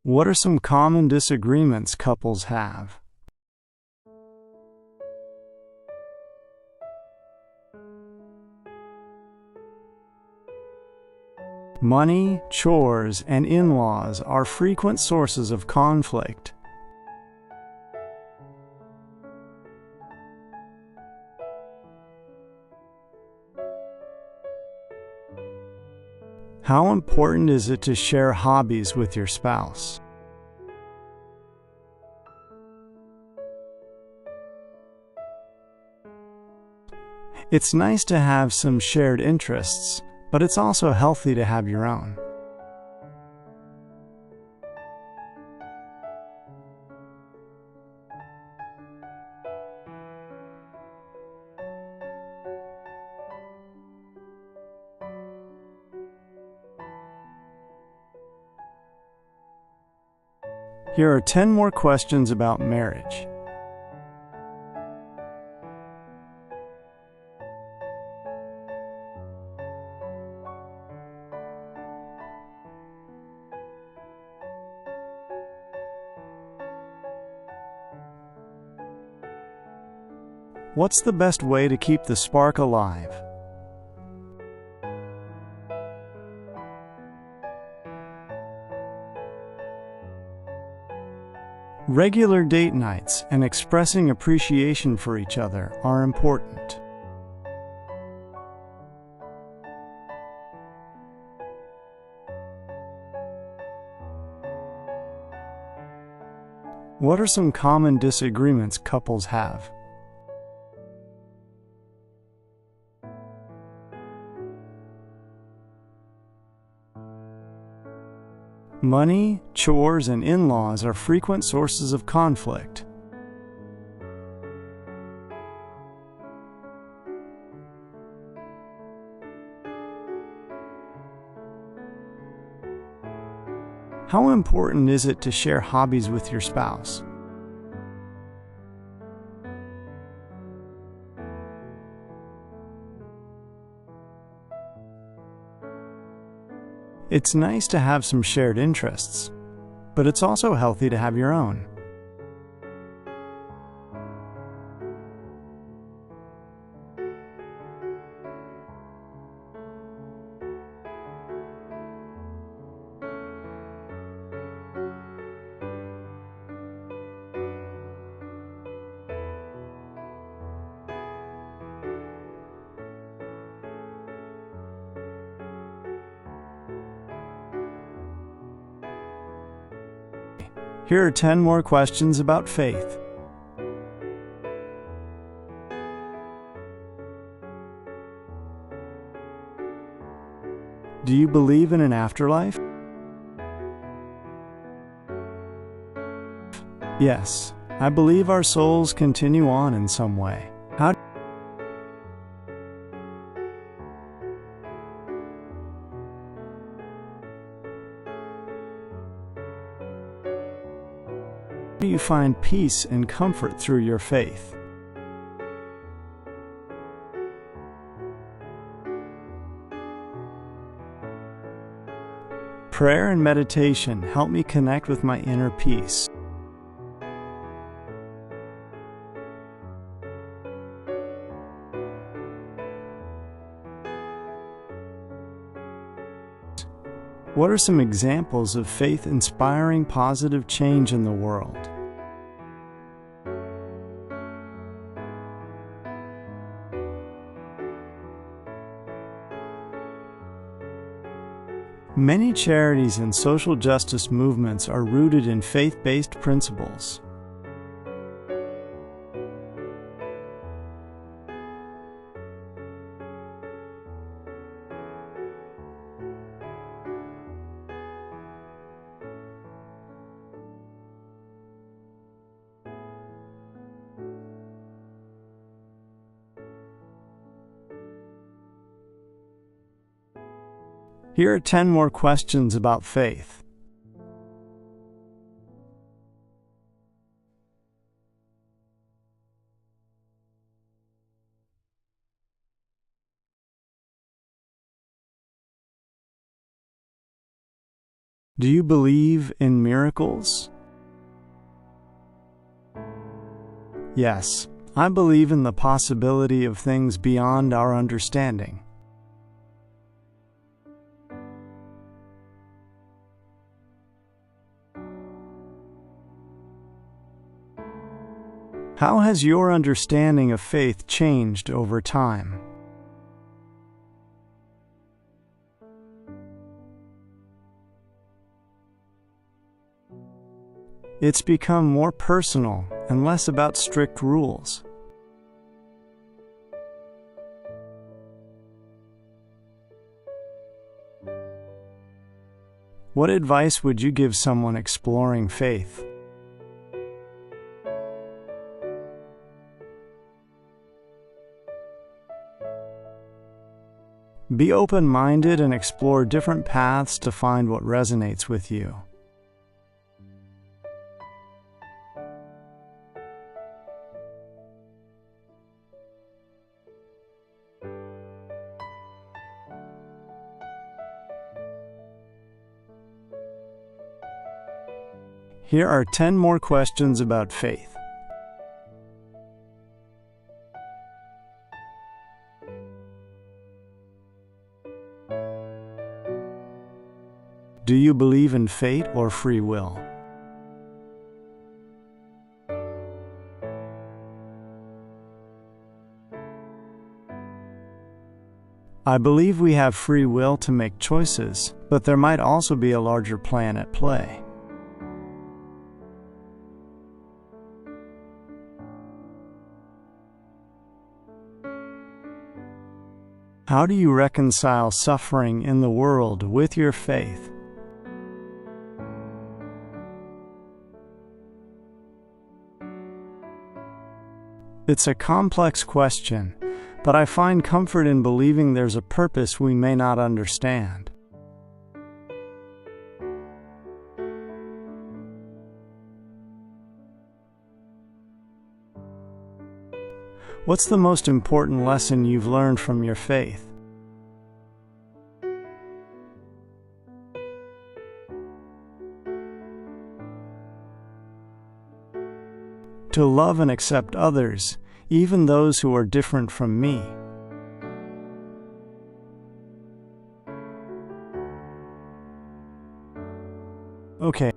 What are some common disagreements couples have? Money, chores, and in-laws are frequent sources of conflict. How important is it to share hobbies with your spouse? It's nice to have some shared interests, but it's also healthy to have your own. Here are 10 more questions about marriage. What's the best way to keep the spark alive? Regular date nights and expressing appreciation for each other are important. What are some common disagreements couples have? Money, chores, and in-laws are frequent sources of conflict. How important is it to share hobbies with your spouse? It's nice to have some shared interests, but it's also healthy to have your own. Here are 10 more questions about faith. Do you believe in an afterlife? Yes, I believe our souls continue on in some way. How do you find peace and comfort through your faith? Prayer and meditation help me connect with my inner peace. What are some examples of faith-inspiring positive change in the world? Many charities and social justice movements are rooted in faith-based principles. Here are 10 more questions about faith. Do you believe in miracles? Yes, I believe in the possibility of things beyond our understanding. How has your understanding of faith changed over time? It's become more personal and less about strict rules. What advice would you give someone exploring faith? Be open-minded and explore different paths to find what resonates with you. Here are 10 more questions about faith. Do you believe in fate or free will? I believe we have free will to make choices, but there might also be a larger plan at play. How do you reconcile suffering in the world with your faith? It's a complex question, but I find comfort in believing there's a purpose we may not understand. What's the most important lesson you've learned from your faith? To love and accept others, even those who are different from me. Okay.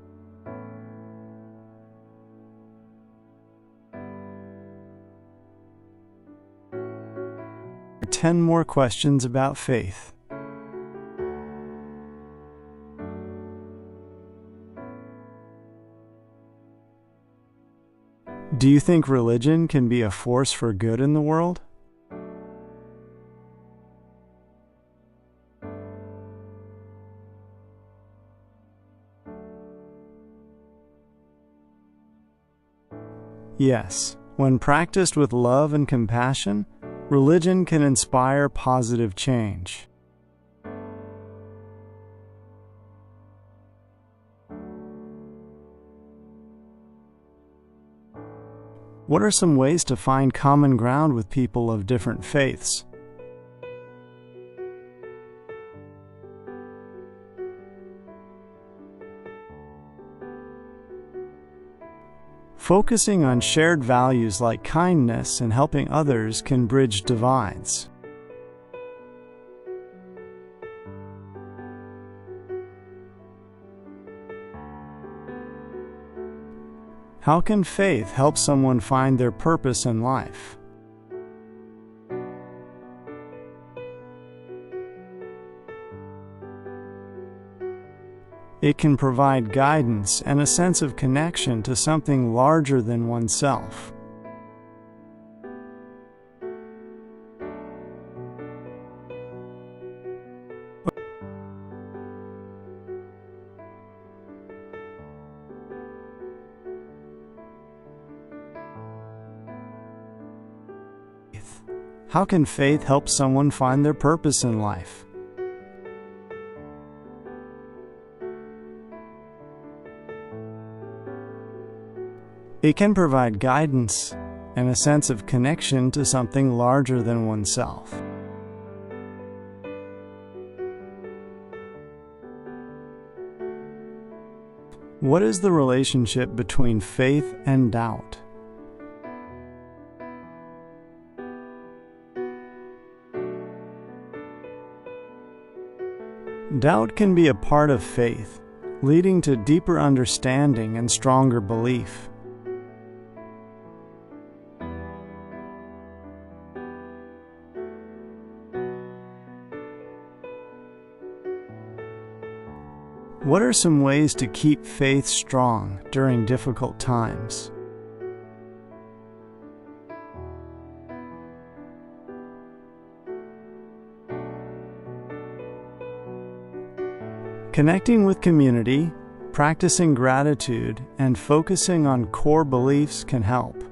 Ten more questions about faith. Do you think religion can be a force for good in the world? Yes, when practiced with love and compassion, religion can inspire positive change. What are some ways to find common ground with people of different faiths? Focusing on shared values like kindness and helping others can bridge divides. How can faith help someone find their purpose in life? It can provide guidance and a sense of connection to something larger than oneself. How can faith help someone find their purpose in life? It can provide guidance and a sense of connection to something larger than oneself. What is the relationship between faith and doubt? Doubt can be a part of faith, leading to deeper understanding and stronger belief. What are some ways to keep faith strong during difficult times? Connecting with community, practicing gratitude, and focusing on core beliefs can help.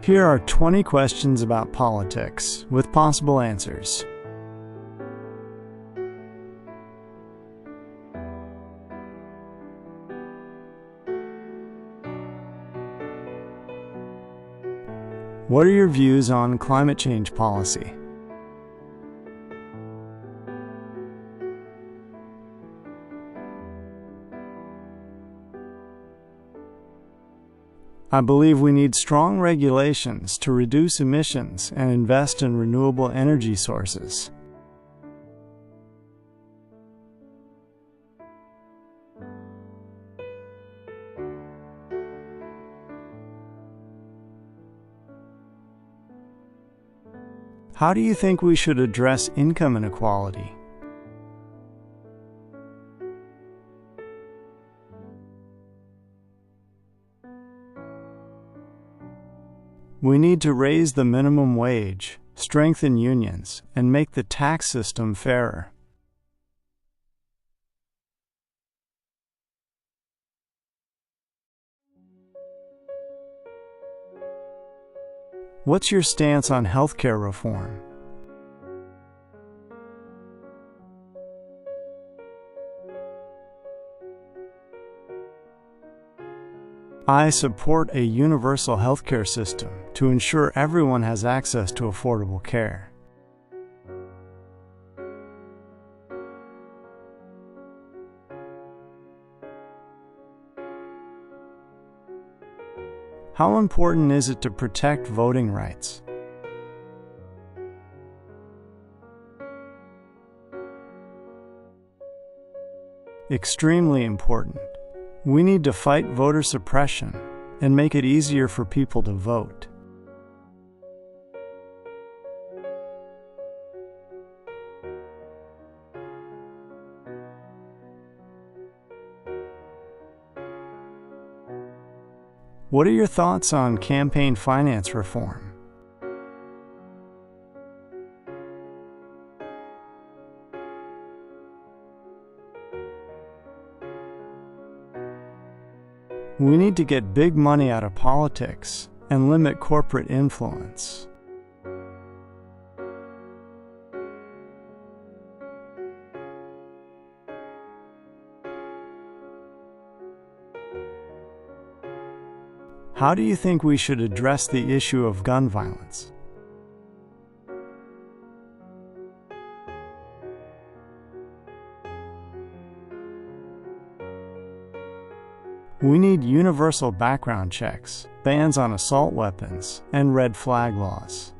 Here are 20 questions about politics, with possible answers. What are your views on climate change policy? I believe we need strong regulations to reduce emissions and invest in renewable energy sources. How do you think we should address income inequality? We need to raise the minimum wage, strengthen unions, and make the tax system fairer. What's your stance on healthcare reform? I support a universal healthcare system to ensure everyone has access to affordable care. How important is it to protect voting rights? Extremely important. We need to fight voter suppression and make it easier for people to vote. What are your thoughts on campaign finance reform? We need to get big money out of politics and limit corporate influence. How do you think we should address the issue of gun violence? We need universal background checks, bans on assault weapons, and red flag laws.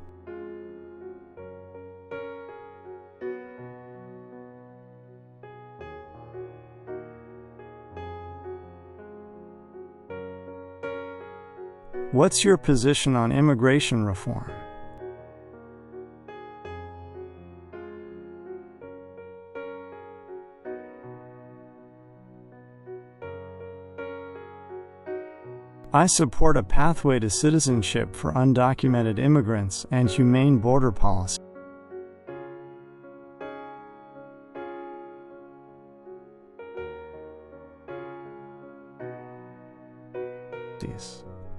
What's your position on immigration reform? I support a pathway to citizenship for undocumented immigrants and humane border policy.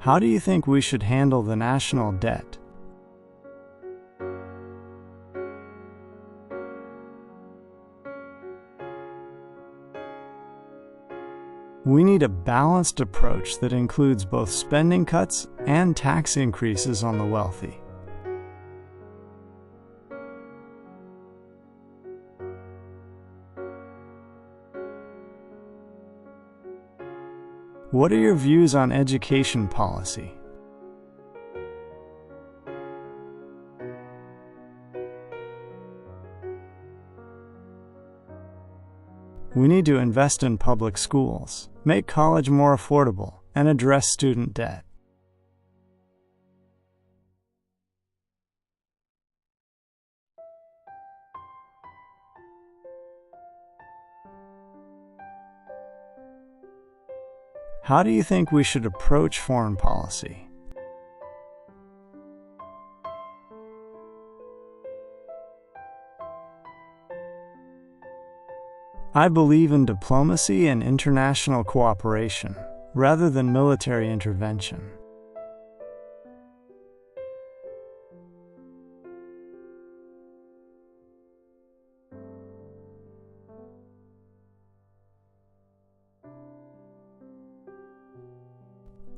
How do you think we should handle the national debt? We need a balanced approach that includes both spending cuts and tax increases on the wealthy. What are your views on education policy? We need to invest in public schools, make college more affordable, and address student debt. How do you think we should approach foreign policy? I believe in diplomacy and international cooperation, rather than military intervention.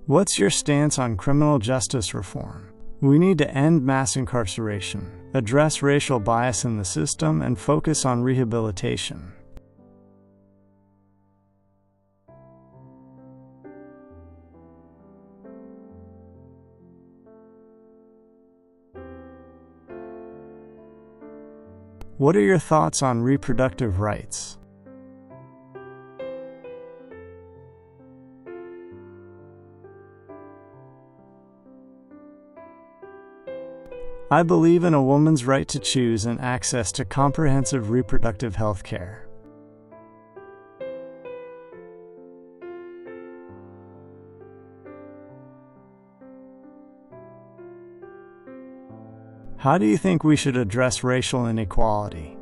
What's your stance on criminal justice reform? We need to end mass incarceration, address racial bias in the system, and focus on rehabilitation. What are your thoughts on reproductive rights? I believe in a woman's right to choose and access to comprehensive reproductive health care. How do you think we should address racial inequality?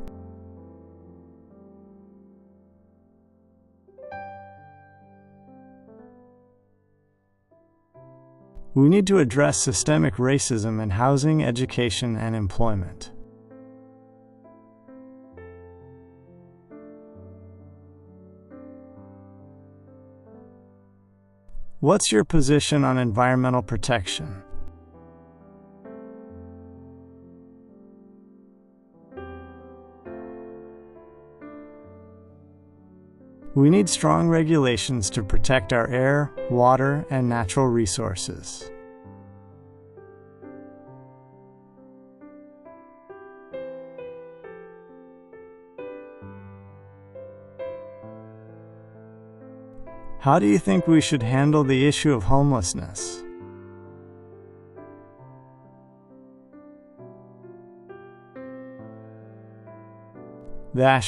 We need to address systemic racism in housing, education, and employment. What's your position on environmental protection? We need strong regulations to protect our air, water, and natural resources. How do you think we should handle the issue of homelessness?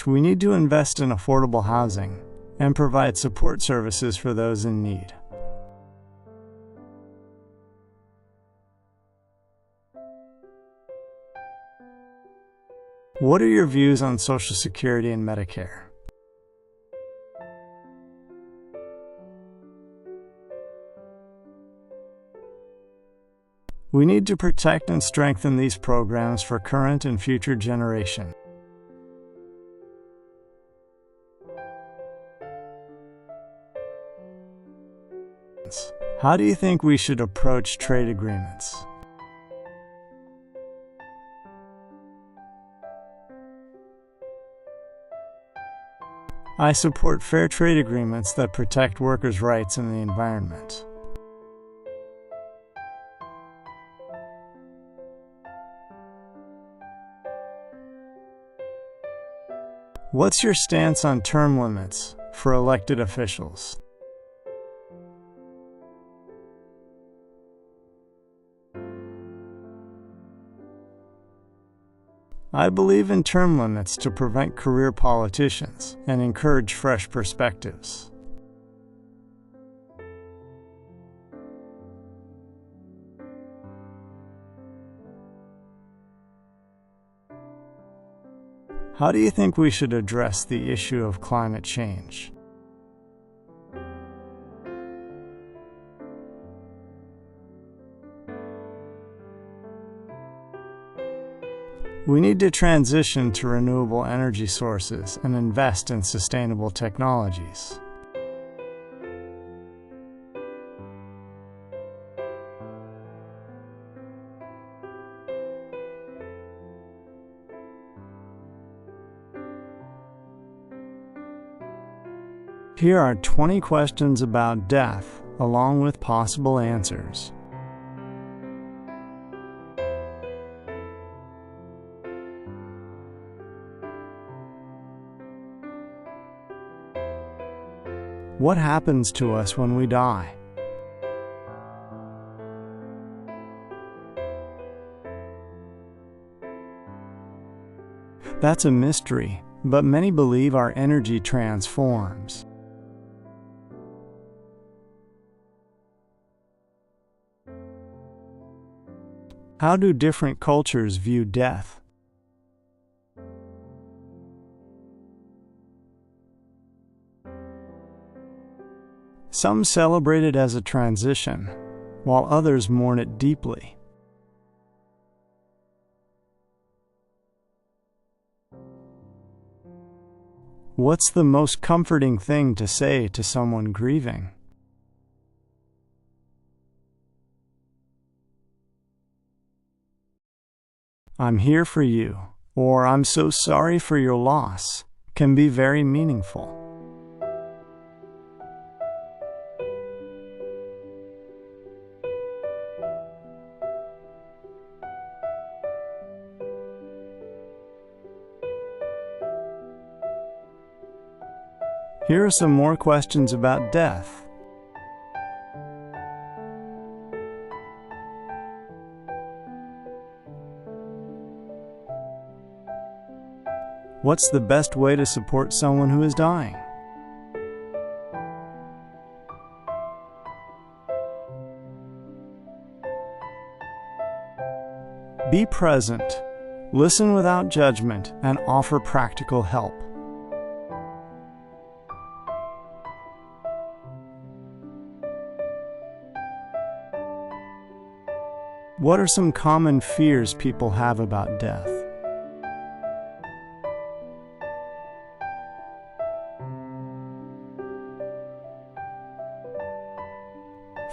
We need to invest in affordable housing and provide support services for those in need. What are your views on Social Security and Medicare? We need to protect and strengthen these programs for current and future generations. How do you think we should approach trade agreements? I support fair trade agreements that protect workers' rights and the environment. What's your stance on term limits for elected officials? I believe in term limits to prevent career politicians and encourage fresh perspectives. How do you think we should address the issue of climate change? We need to transition to renewable energy sources and invest in sustainable technologies. Here are 20 questions about death, along with possible answers. What happens to us when we die? That's a mystery, but many believe our energy transforms. How do different cultures view death? Some celebrate it as a transition, while others mourn it deeply. What's the most comforting thing to say to someone grieving? "I'm here for you," or "I'm so sorry for your loss," can be very meaningful. Here are some more questions about death. What's the best way to support someone who is dying? Be present, listen without judgment, and offer practical help. What are some common fears people have about death?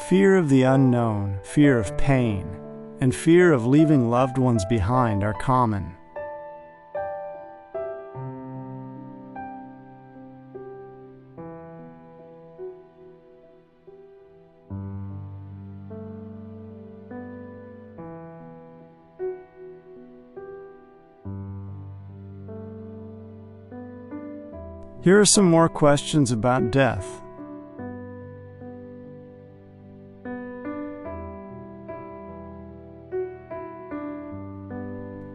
Fear of the unknown, fear of pain, and fear of leaving loved ones behind are common. Here are some more questions about death.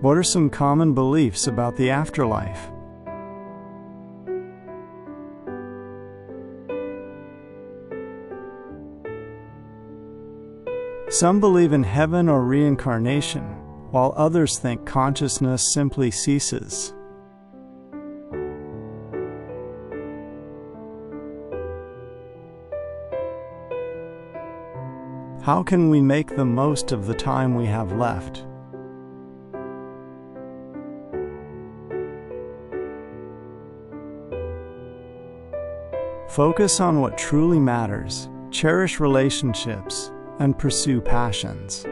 What are some common beliefs about the afterlife? Some believe in heaven or reincarnation, while others think consciousness simply ceases. How can we make the most of the time we have left? Focus on what truly matters, cherish relationships, and pursue passions.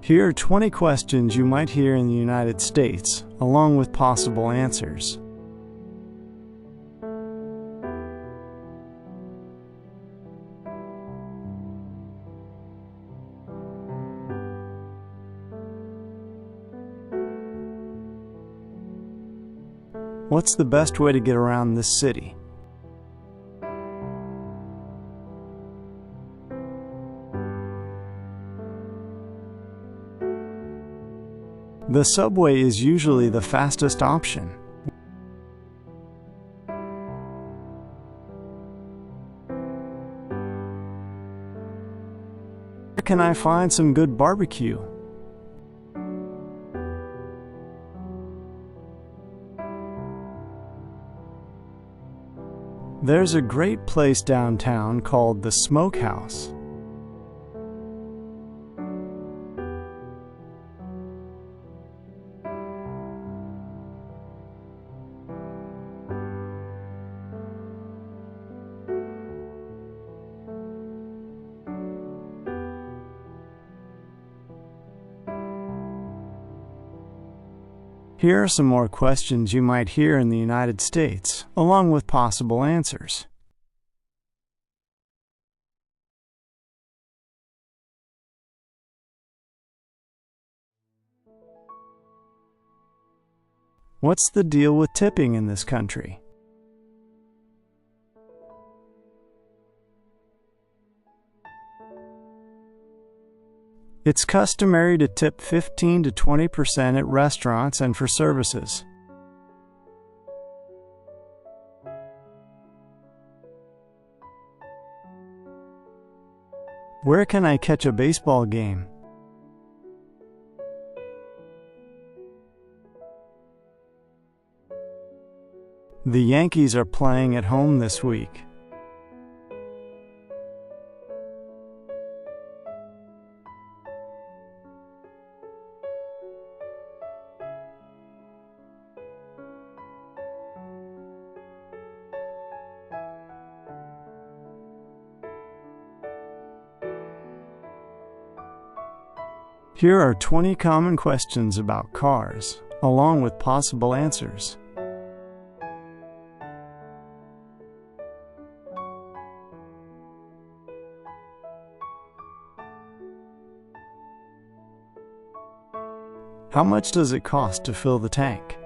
Here are 20 questions you might hear in the United States, along with possible answers. What's the best way to get around this city? The subway is usually the fastest option. Where can I find some good barbecue? There's a great place downtown called the Smokehouse. Here are some more questions you might hear in the United States, along with possible answers. What's the deal with tipping in this country? It's customary to tip 15 to 20% at restaurants and for services. Where can I catch a baseball game? The Yankees are playing at home this week. Here are 20 common questions about cars, along with possible answers. How much does it cost to fill the tank?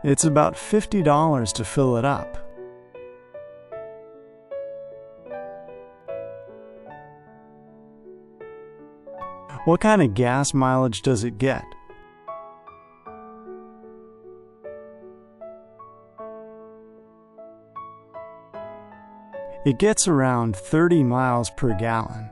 It's about $50 to fill it up. What kind of gas mileage does it get? It gets around 30 miles per gallon.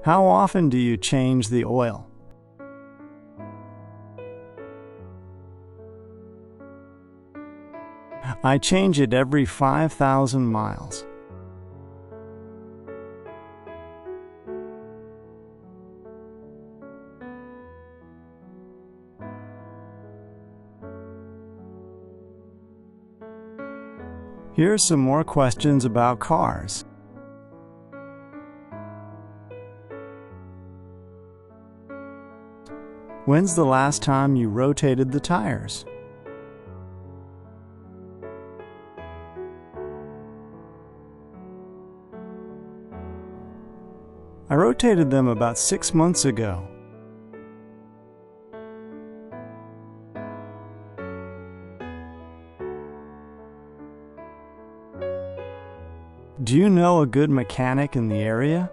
How often do you change the oil? I change it every 5,000 miles. Here are some more questions about cars. When's the last time you rotated the tires? I rotated them about 6 months ago. Do you know a good mechanic in the area?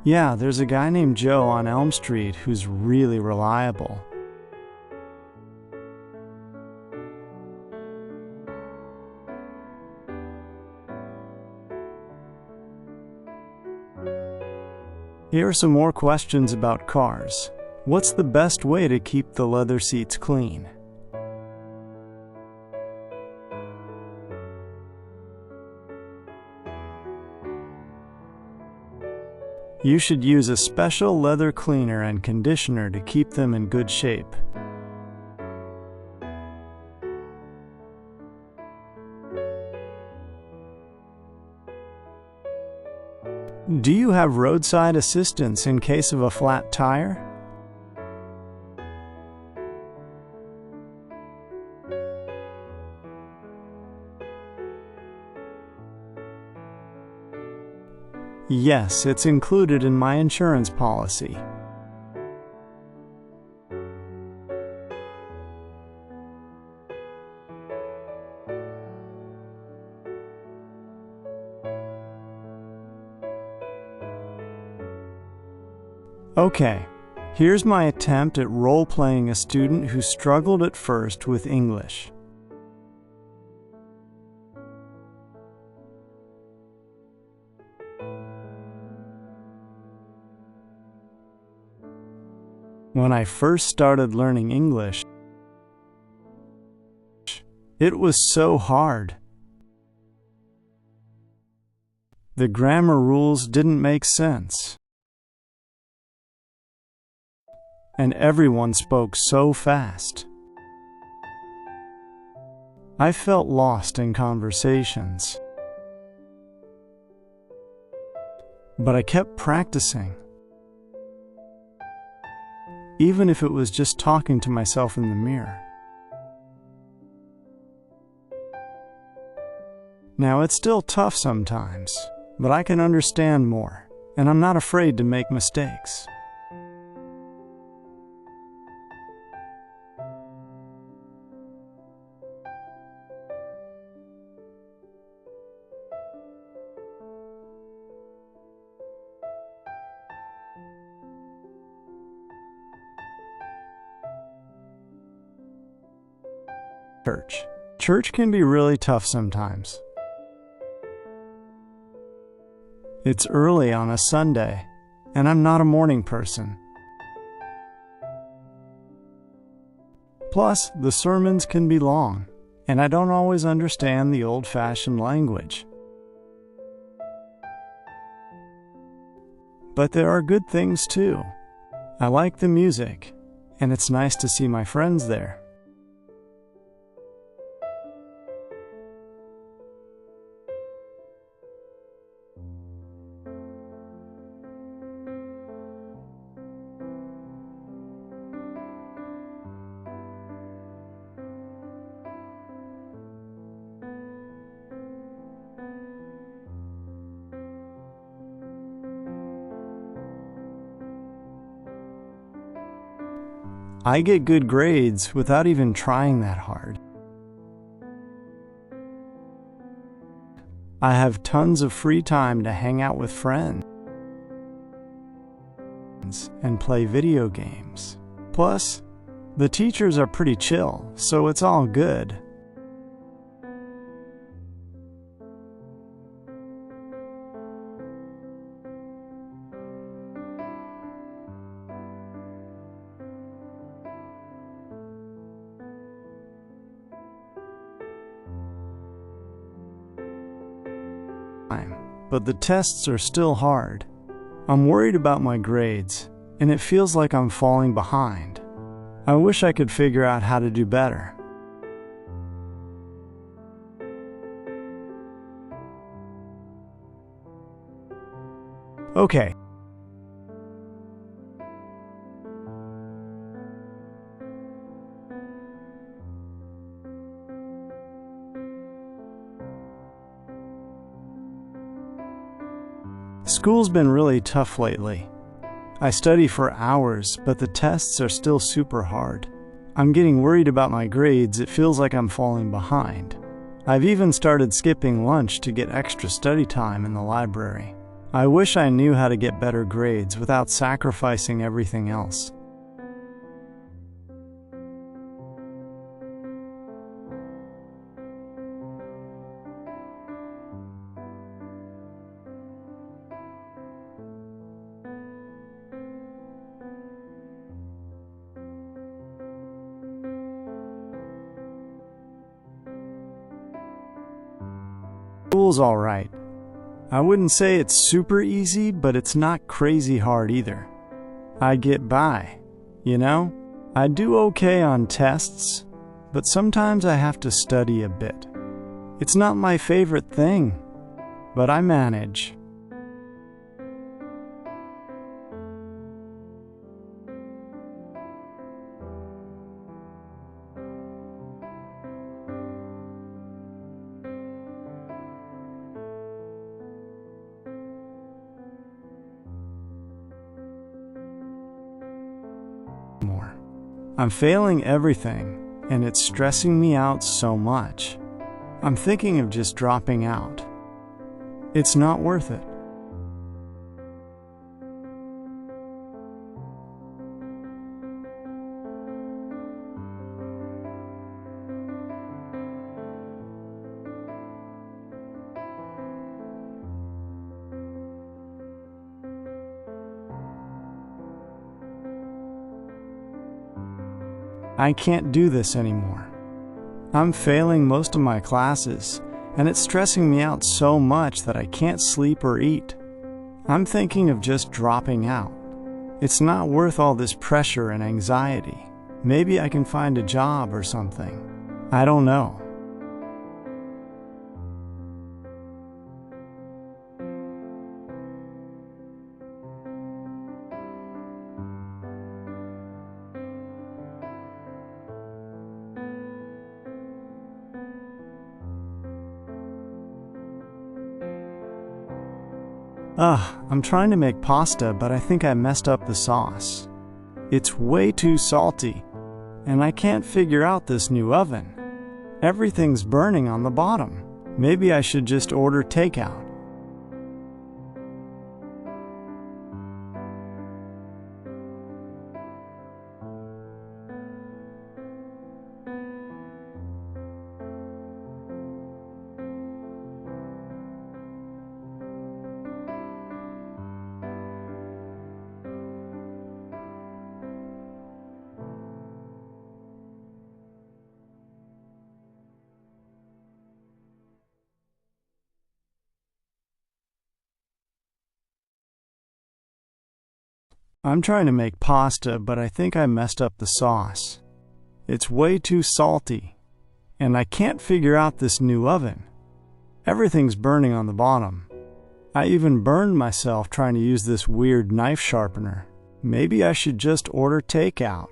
Yeah, there's a guy named Joe on Elm Street who's really reliable. Here are some more questions about cars. What's the best way to keep the leather seats clean? You should use a special leather cleaner and conditioner to keep them in good shape. Do you have roadside assistance in case of a flat tire? Yes, it's included in my insurance policy. Okay, here's my attempt at role-playing a student who struggled at first with English. When I first started learning English, it was so hard. The grammar rules didn't make sense. And everyone spoke so fast. I felt lost in conversations. But I kept practicing. Even if it was just talking to myself in the mirror. Now, it's still tough sometimes, but I can understand more, and I'm not afraid to make mistakes. Church can be really tough sometimes. It's early on a Sunday, and I'm not a morning person. Plus, the sermons can be long, and I don't always understand the old-fashioned language. But there are good things too. I like the music, and it's nice to see my friends there. I get good grades without even trying that hard. I have tons of free time to hang out with friends and play video games. Plus, the teachers are pretty chill, so it's all good. But the tests are still hard. I'm worried about my grades, and it feels like I'm falling behind. I wish I could figure out how to do better. Okay. School's been really tough lately. I study for hours, but the tests are still super hard. I'm getting worried about my grades. It feels like I'm falling behind. I've even started skipping lunch to get extra study time in the library. I wish I knew how to get better grades without sacrificing everything else. School's all right. I wouldn't say it's super easy, but it's not crazy hard either. I get by, you know? I do okay on tests, but sometimes I have to study a bit. It's not my favorite thing, but I manage. I'm failing everything, and it's stressing me out so much. I'm thinking of just dropping out. It's not worth it. I can't do this anymore. I'm failing most of my classes, and it's stressing me out so much that I can't sleep or eat. I'm thinking of just dropping out. It's not worth all this pressure and anxiety. Maybe I can find a job or something. I don't know. I'm trying to make pasta, but I think I messed up the sauce. It's way too salty, and I can't figure out this new oven. Everything's burning on the bottom. Maybe I should just order takeout. I'm trying to make pasta, but I think I messed up the sauce. It's way too salty, and I can't figure out this new oven. Everything's burning on the bottom. I even burned myself trying to use this weird knife sharpener. Maybe I should just order takeout.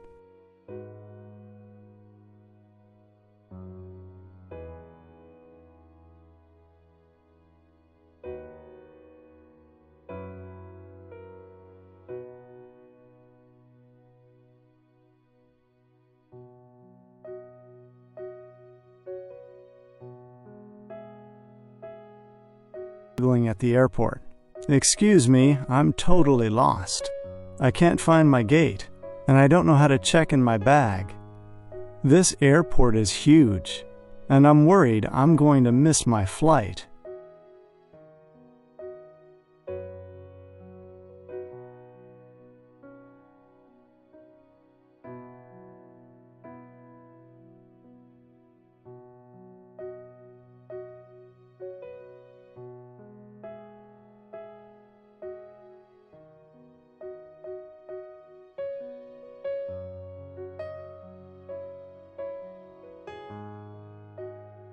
At the airport. Excuse me, I'm totally lost. I can't find my gate, and I don't know how to check in my bag. This airport is huge, and I'm worried I'm going to miss my flight.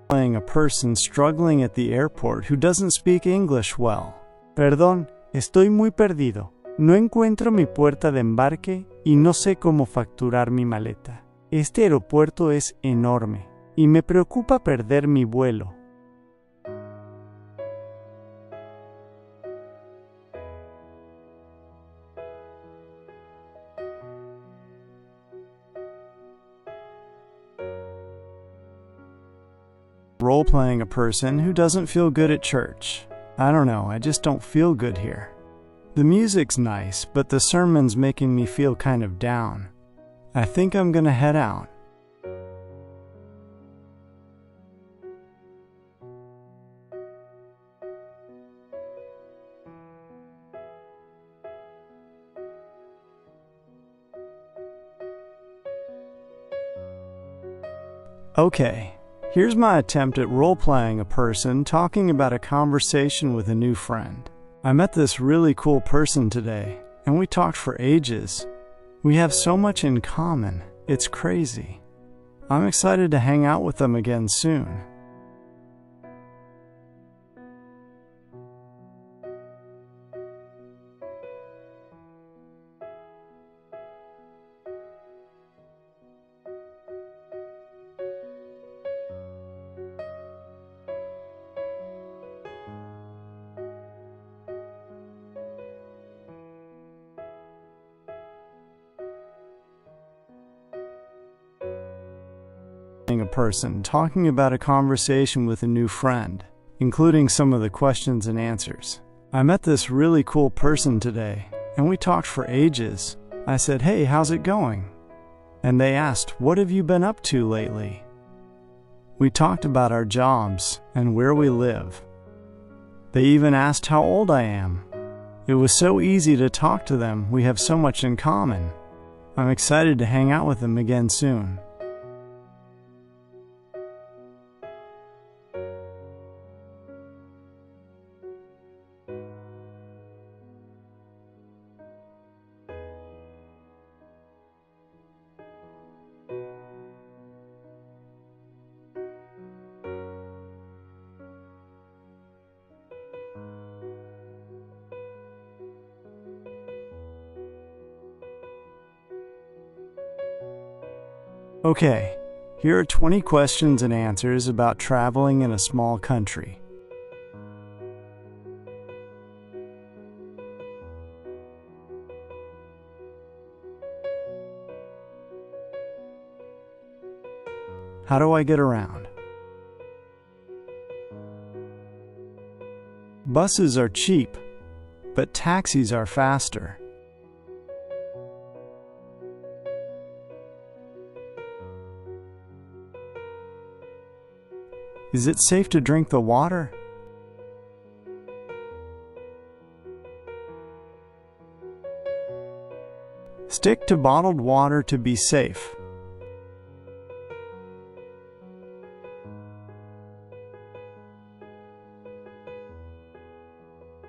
Playing a person struggling at the airport who doesn't speak English well. Perdón, estoy muy perdido. No encuentro mi puerta de embarque y no sé cómo facturar mi maleta. Este aeropuerto es enorme y me preocupa perder mi vuelo. Role-playing a person who doesn't feel good at church. I don't know, I just don't feel good here. The music's nice, but the sermon's making me feel kind of down. I think I'm gonna head out. Okay. Here's my attempt at role-playing a person talking about a conversation with a new friend. I met this really cool person today, and we talked for ages. We have so much in common, it's crazy. I'm excited to hang out with them again soon. A person talking about a conversation with a new friend, including some of the questions and answers. I met this really cool person today, and we talked for ages. I said, "Hey, how's it going?" And they asked, "What have you been up to lately?" We talked about our jobs and where we live. They even asked how old I am. It was so easy to talk to them. We have so much in common. I'm excited to hang out with them again soon. Okay, here are 20 questions and answers about traveling in a small country. How do I get around? Buses are cheap, but taxis are faster. Is it safe to drink the water? Stick to bottled water to be safe.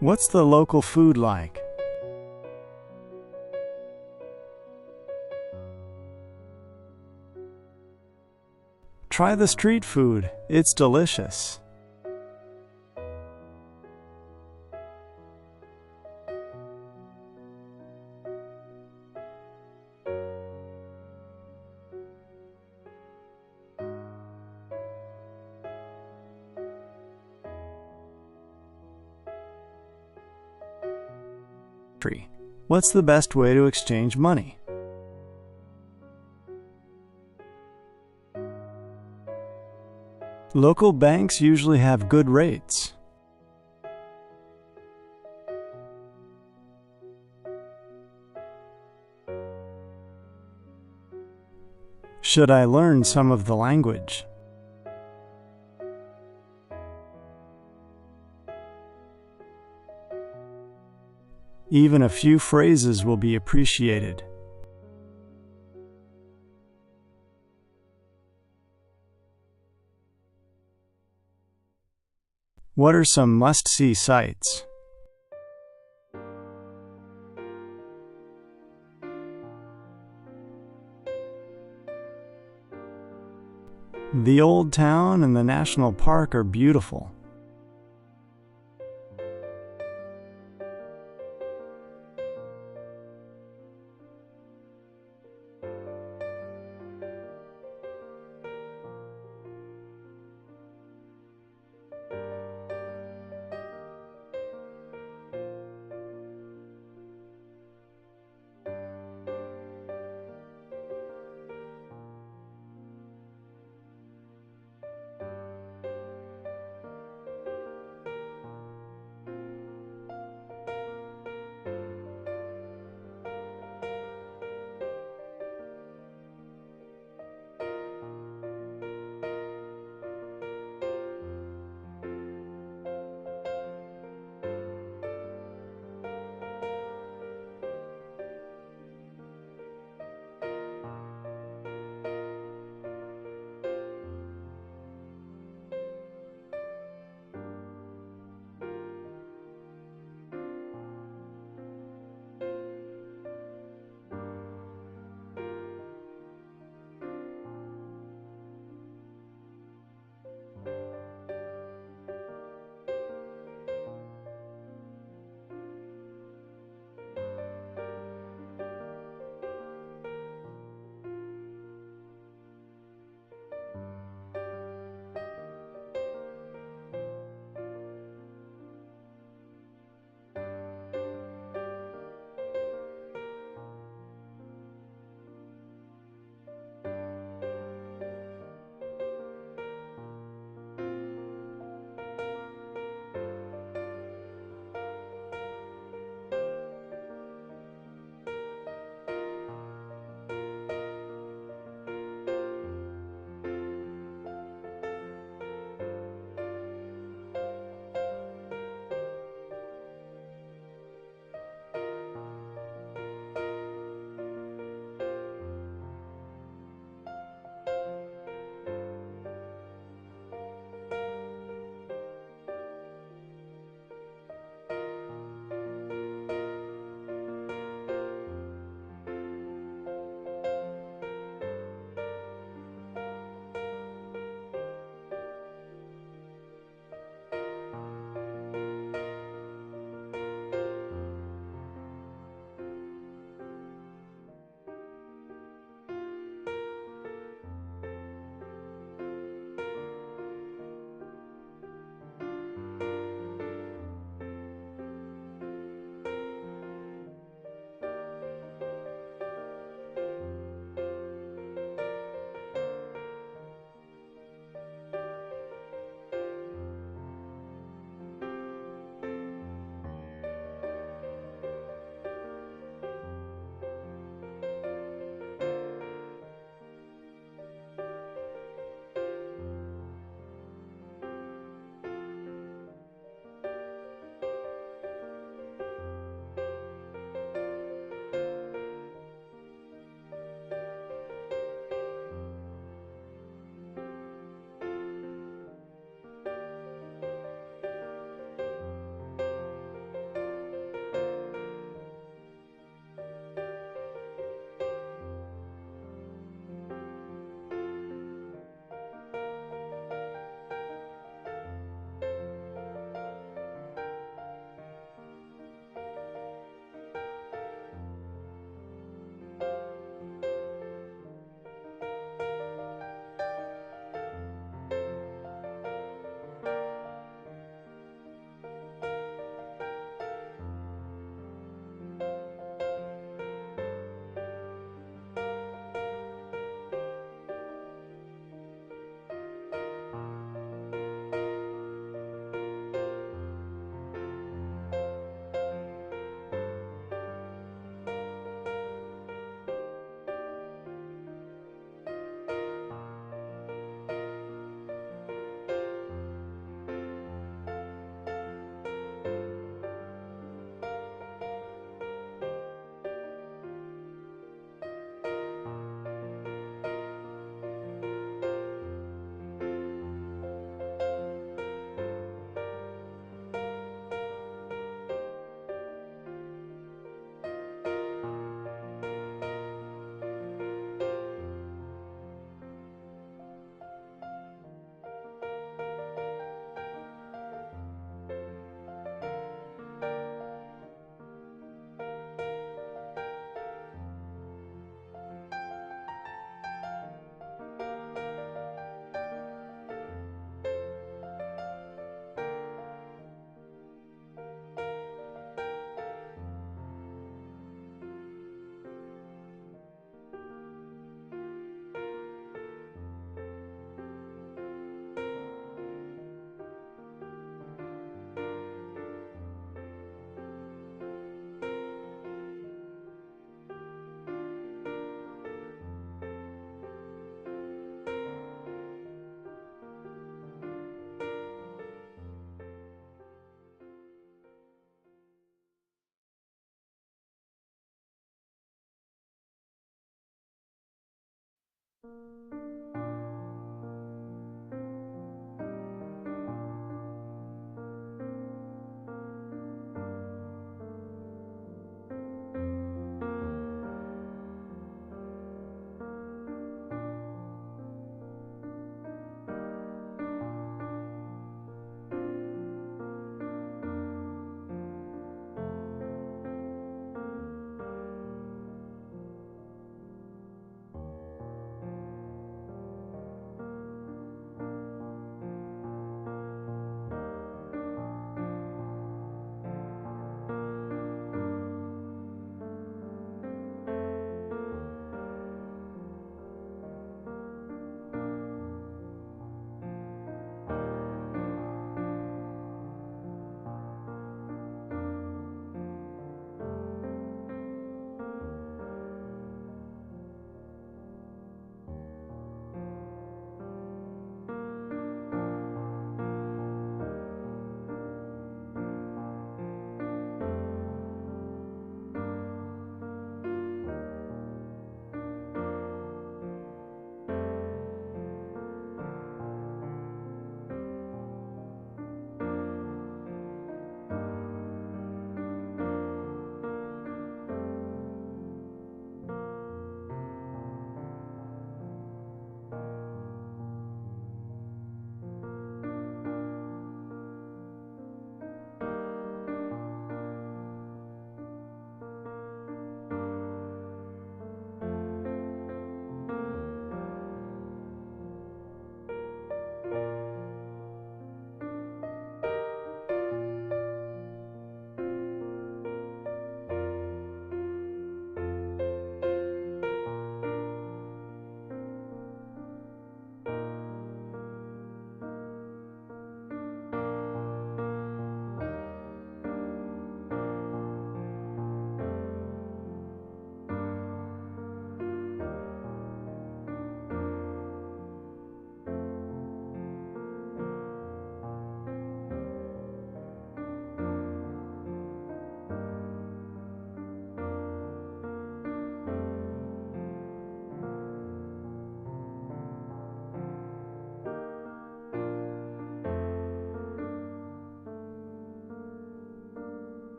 What's the local food like? Try the street food. It's delicious. What's the best way to exchange money? Local banks usually have good rates. Should I learn some of the language? Even a few phrases will be appreciated. What are some must-see sites? The Old Town and the National Park are beautiful.